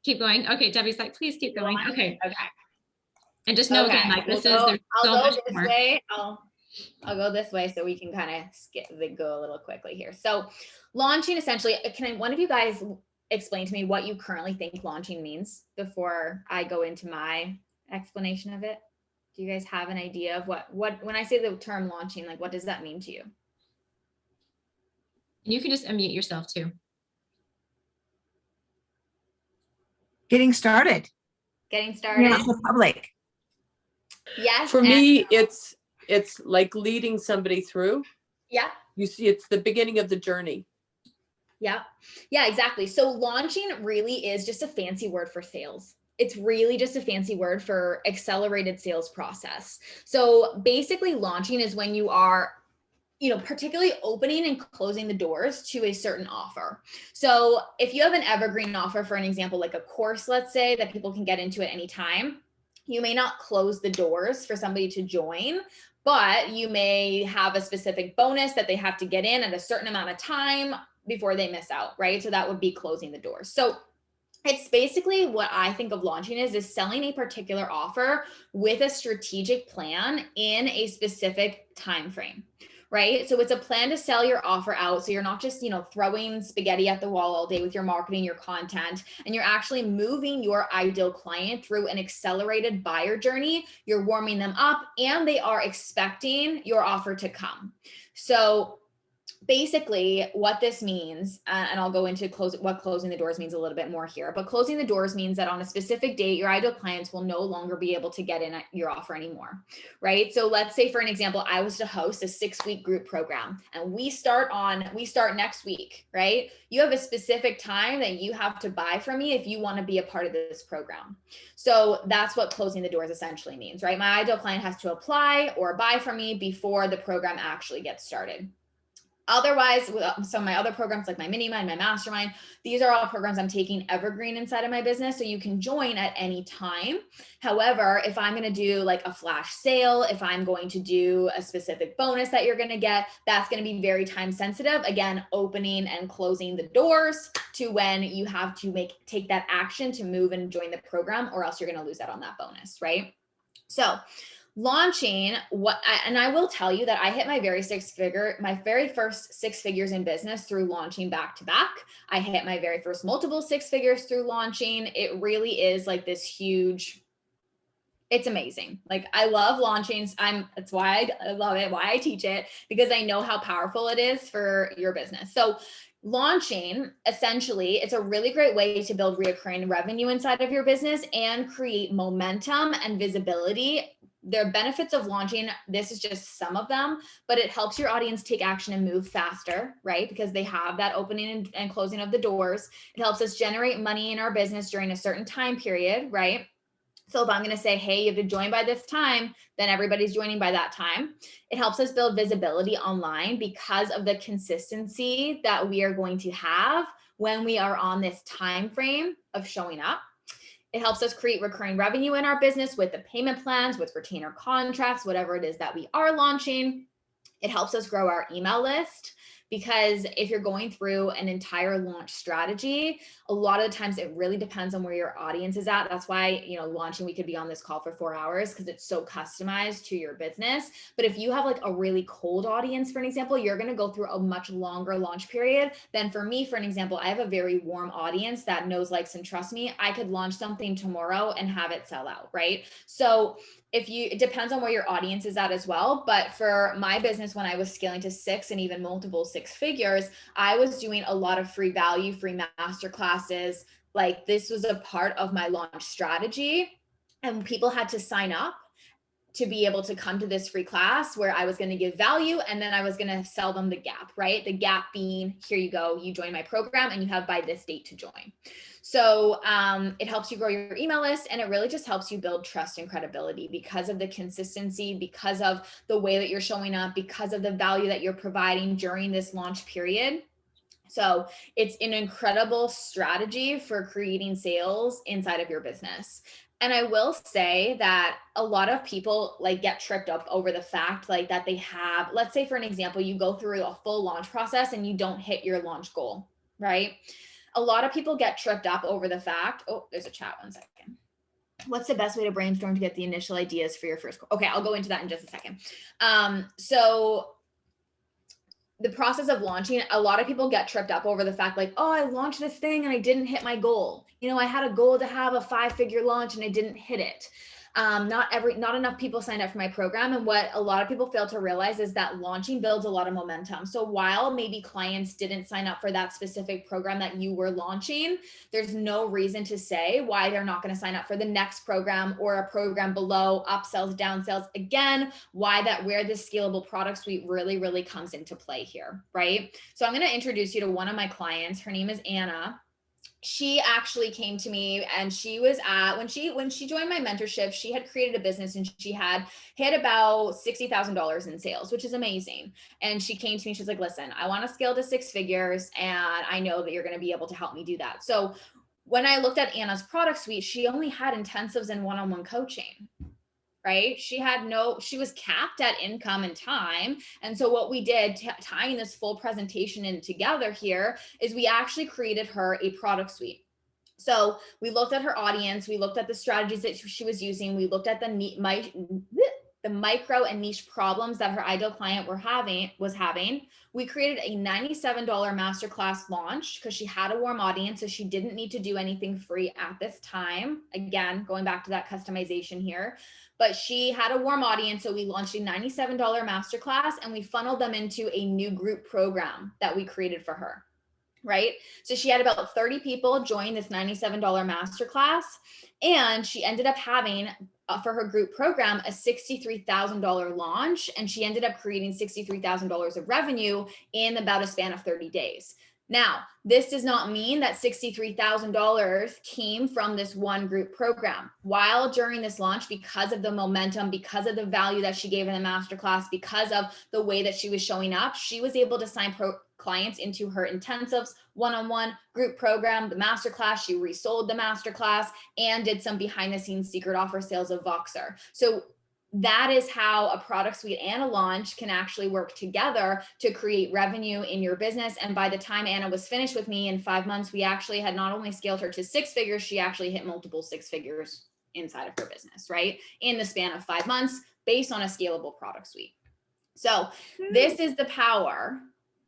Keep going. Okay. Debbie's like, please keep going. Okay. Okay. And just know again, like, this is, there's so much more. Way. I'll go this way so we can kind of go a little quickly here. So launching, essentially, can one of you guys explain to me what you currently think launching means before I go into my explanation of it? Do you guys have an idea of what when I say the term launching, like, what does that mean to you? You can just unmute yourself too. Getting started. Getting started. Out in the public. Yes. For me, it's like leading somebody through. Yeah. You see, it's the beginning of the journey. Yeah. Yeah, exactly. So launching really is just a fancy word for sales. It's really just a fancy word for accelerated sales process. So basically launching is when you are, particularly opening and closing the doors to a certain offer. So if you have an evergreen offer, for an example, like a course, let's say, that people can get into at any time, you may not close the doors for somebody to join, but you may have a specific bonus that they have to get in at a certain amount of time before they miss out, right? So that would be closing the doors. So it's basically what I think of launching is selling a particular offer with a strategic plan in a specific time frame, right? So it's a plan to sell your offer out. So you're not just, throwing spaghetti at the wall all day with your marketing, your content, and you're actually moving your ideal client through an accelerated buyer journey. You're warming them up and they are expecting your offer to come. So basically what this means, and I'll go into what closing the doors means a little bit more here, but closing the doors means that on a specific date, your ideal clients will no longer be able to get in at your offer anymore, right? So let's say, for an example, I was to host a 6-week group program and we start next week, right? You have a specific time that you have to buy from me if you want to be a part of this program. So that's what closing the doors essentially means, right? My ideal client has to apply or buy from me before the program actually gets started. Otherwise, some of my other programs like my mini mind, my mastermind, these are all programs I'm taking evergreen inside of my business. So you can join at any time. However, if I'm going to do like a flash sale, if I'm going to do a specific bonus that you're going to get, that's going to be very time sensitive. Again, opening and closing the doors to when you have to take that action to move and join the program, or else you're going to lose out on that bonus, right? So launching and I will tell you that I hit my very first 6 figures in business through launching back to back. I hit my very first multiple 6 figures through launching. It really is like this huge, it's amazing. Like, I love launching. That's why I love it, why I teach it, because I know how powerful it is for your business. So launching, essentially, it's a really great way to build recurring revenue inside of your business and create momentum and visibility. There are benefits of launching. This is just some of them, but it helps your audience take action and move faster, right? Because they have that opening and closing of the doors. It helps us generate money in our business during a certain time period, right? So if I'm going to say, hey, you have to join by this time, then everybody's joining by that time. It helps us build visibility online because of the consistency that we are going to have when we are on this time frame of showing up. It helps us create recurring revenue in our business with the payment plans, with retainer contracts, whatever it is that we are launching. It helps us grow our email list because if you're going through an entire launch strategy, a lot of the times it really depends on where your audience is at. That's why, you know, launching, we could be on this call for 4 hours because it's so customized to your business. But if you have like a really cold audience, for an example, you're going to go through a much longer launch period than for me. For an example, I have a very warm audience that knows, likes, and trusts me. I could launch something tomorrow and have it sell out, right? So it depends on where your audience is at as well. But for my business, when I was scaling to 6 and even multiple 6 figures, I was doing a lot of free value, free master classes. Like, this was a part of my launch strategy, and people had to sign up to be able to come to this free class where I was going to give value, and then I was going to sell them the gap, right? The gap being, here you go, you join my program and you have by this date to join. So it helps you grow your email list, and it really just helps you build trust and credibility because of the consistency, because of the way that you're showing up, because of the value that you're providing during this launch period. So it's an incredible strategy for creating sales inside of your business. And I will say that a lot of people like get tripped up over the fact like that they have, let's say for an example, you go through a full launch process and you don't hit your launch goal, right? A lot of people get tripped up over the fact, oh, there's a chat, 1 second. What's the best way to brainstorm to get the initial ideas for your first goal? Okay, I'll go into that in just a second. So the process of launching, a lot of people get tripped up over the fact like, oh, I launched this thing and I didn't hit my goal. You know, I had a goal to have a 5-figure launch and I didn't hit it. Not enough people signed up for my program. And what a lot of people fail to realize is that launching builds a lot of momentum. So while maybe clients didn't sign up for that specific program that you were launching, there's no reason to say why they're not going to sign up for the next program or a program below, upsells, downsells. Again, where this scalable product suite really, really comes into play here, right? So I'm going to introduce you to one of my clients. Her name is Anna. She actually came to me, and she was at, when she joined my mentorship, she had created a business and she had hit about $60,000 in sales, which is amazing. And she came to me, she's like, listen, I want to scale to 6 figures, and I know that you're going to be able to help me do that. So when I looked at Anna's product suite, she only had intensives and one-on-one coaching. Right? She was capped at income and time. And so what we did, tying this full presentation in together here, is we actually created her a product suite. So we looked at her audience, we looked at the strategies that she was using, we looked at the micro and niche problems that her ideal client was having. We created a $97 masterclass launch because she had a warm audience, so she didn't need to do anything free at this time. Again, going back to that customization here. But she had a warm audience, so we launched a $97 masterclass, and we funneled them into a new group program that we created for her, right? So she had about 30 people join this $97 masterclass, and she ended up having, for her group program, a $63,000 launch, and she ended up creating $63,000 of revenue in about a span of 30 days. Now, this does not mean that $63,000 came from this one group program. While during this launch, because of the momentum, because of the value that she gave in the masterclass, because of the way that she was showing up, she was able to sign clients into her intensives, one-on-one group program, the masterclass. She resold the masterclass and did some behind the scenes secret offer sales of Voxer. So that is how a product suite and a launch can actually work together to create revenue in your business. And by the time Anna was finished with me in 5 months, we actually had not only scaled her to 6 figures, she actually hit multiple 6 figures inside of her business, right? In the span of 5 months, based on a scalable product suite. So this is the power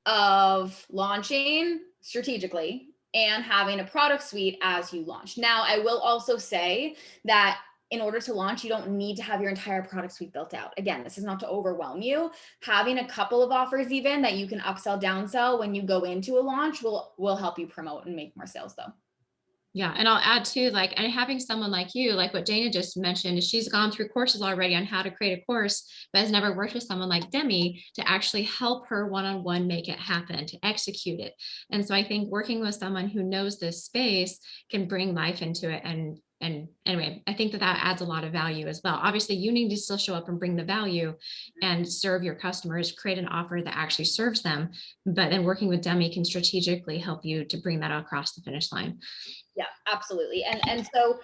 of launching strategically and having a product suite as you launch. Now, I will also say that in order to launch, you don't need to have your entire product suite built out. Again, this is not to overwhelm you. Having a couple of offers even that you can upsell, downsell when you go into a launch will help you promote and make more sales though. Yeah. And I'll add too, like, and having someone like you, like what Dana just mentioned, she's gone through courses already on how to create a course, but has never worked with someone like Demi to actually help her one-on-one make it happen, to execute it. And so I think working with someone who knows this space can bring life into it and And anyway, I think that adds a lot of value as well. Obviously, you need to still show up and bring the value and serve your customers, create an offer that actually serves them. But then working with Demi can strategically help you to bring that across the finish line. Yeah, absolutely. And so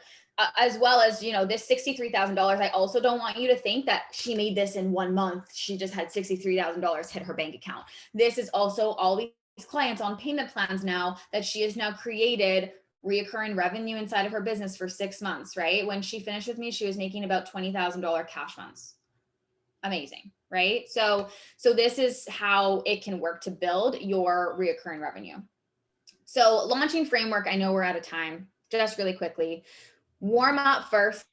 as well as, this $63,000, I also don't want you to think that she made this in 1 month. She just had $63,000 hit her bank account. This is also all these clients on payment plans now that she has now created reoccurring revenue inside of her business for 6 months, right? When she finished with me, she was making about $20,000 cash months. Amazing, right? So this is how it can work to build your reoccurring revenue. So launching framework, I know we're out of time, just really quickly. Warm up first.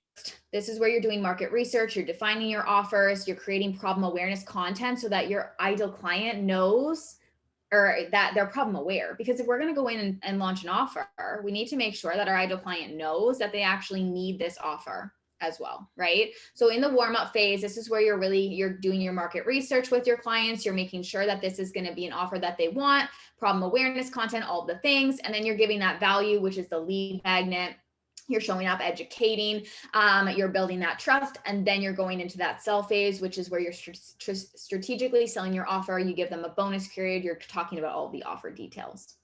This is where you're doing market research, you're defining your offers, you're creating problem awareness content so that your ideal client knows or that they're problem aware. Because if we're going to go in and launch an offer, we need to make sure that our ideal client knows that they actually need this offer as well, right? So in the warm-up phase, this is where you're doing your market research with your clients. You're making sure that this is going to be an offer that they want, problem awareness content, all the things. And then you're giving that value, which is the lead magnet. You're showing up, educating, you're building that trust, and then you're going into that sell phase, which is where you're strategically selling your offer. You give them a bonus period. You're talking about all the offer details.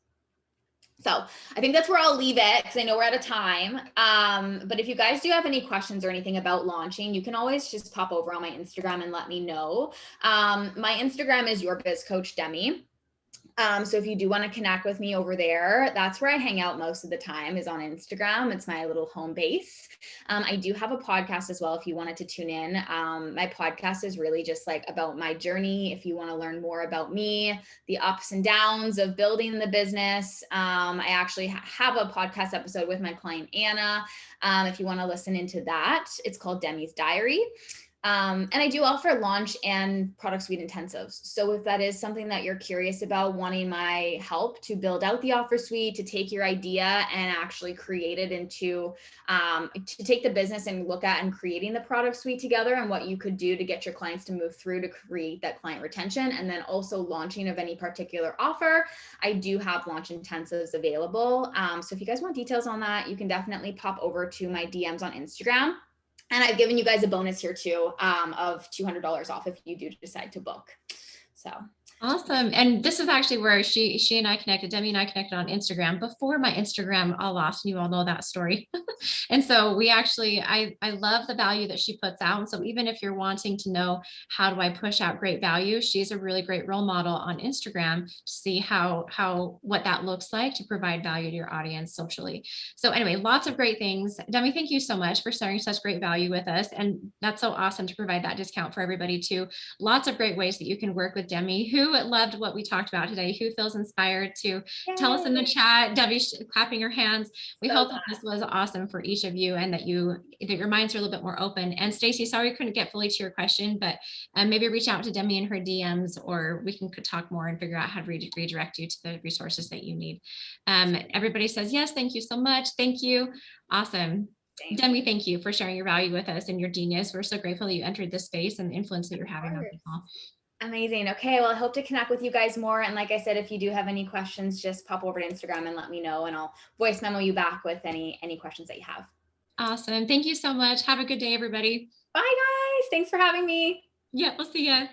So I think that's where I'll leave it because I know we're out of time. But if you guys do have any questions or anything about launching, you can always just pop over on my Instagram and let me know. My Instagram is YourBizCoachDemi. So if you do want to connect with me over there, that's where I hang out most of the time, is on Instagram. It's my little home base. I do have a podcast as well if you wanted to tune in. My podcast is really just like about my journey. If you want to learn more about me, the ups and downs of building the business. I actually have a podcast episode with my client, Anna. If you want to listen into that, it's called Demi's Diary. And I do offer launch and product suite intensives. So if that is something that you're curious about, wanting my help to build out the offer suite, to take your idea and actually create it into, to take the business and look at and creating the product suite together and what you could do to get your clients to move through to create that client retention, and then also launching of any particular offer, I do have launch intensives available. So if you guys want details on that, you can definitely pop over to my DMs on Instagram. And I've given you guys a bonus here too, of $200 off if you do decide to book. So awesome. And this is actually where she and I connected. Demi and I connected on Instagram before my Instagram all lost. You all know that story. And so we actually, I love the value that she puts out. And so even if you're wanting to know, how do I push out great value? She's a really great role model on Instagram to see what that looks like to provide value to your audience socially. So anyway, lots of great things. Demi, thank you so much for sharing such great value with us. And that's so awesome to provide that discount for everybody too. Lots of great ways that you can work with Demi. Who loved what we talked about today? Who feels inspired to tell us in the chat? Debbie clapping her hands. We hope that this was awesome for each of you, and that your minds are a little bit more open. And Stacy, sorry, couldn't get fully to your question, but maybe reach out to Demi in her DMs, or we can talk more and figure out how to redirect you to the resources that you need. Everybody says, yes, thank you so much. Thank you. Awesome. Demi, thank you for sharing your value with us and your genius. We're so grateful that you entered this space and the influence that you're having on people. Amazing. Okay, well, I hope to connect with you guys more. And like I said, if you do have any questions, just pop over to Instagram and let me know, and I'll voice memo you back with any questions that you have. Awesome. Thank you so much. Have a good day, everybody. Bye, guys. Thanks for having me. Yeah, we'll see ya.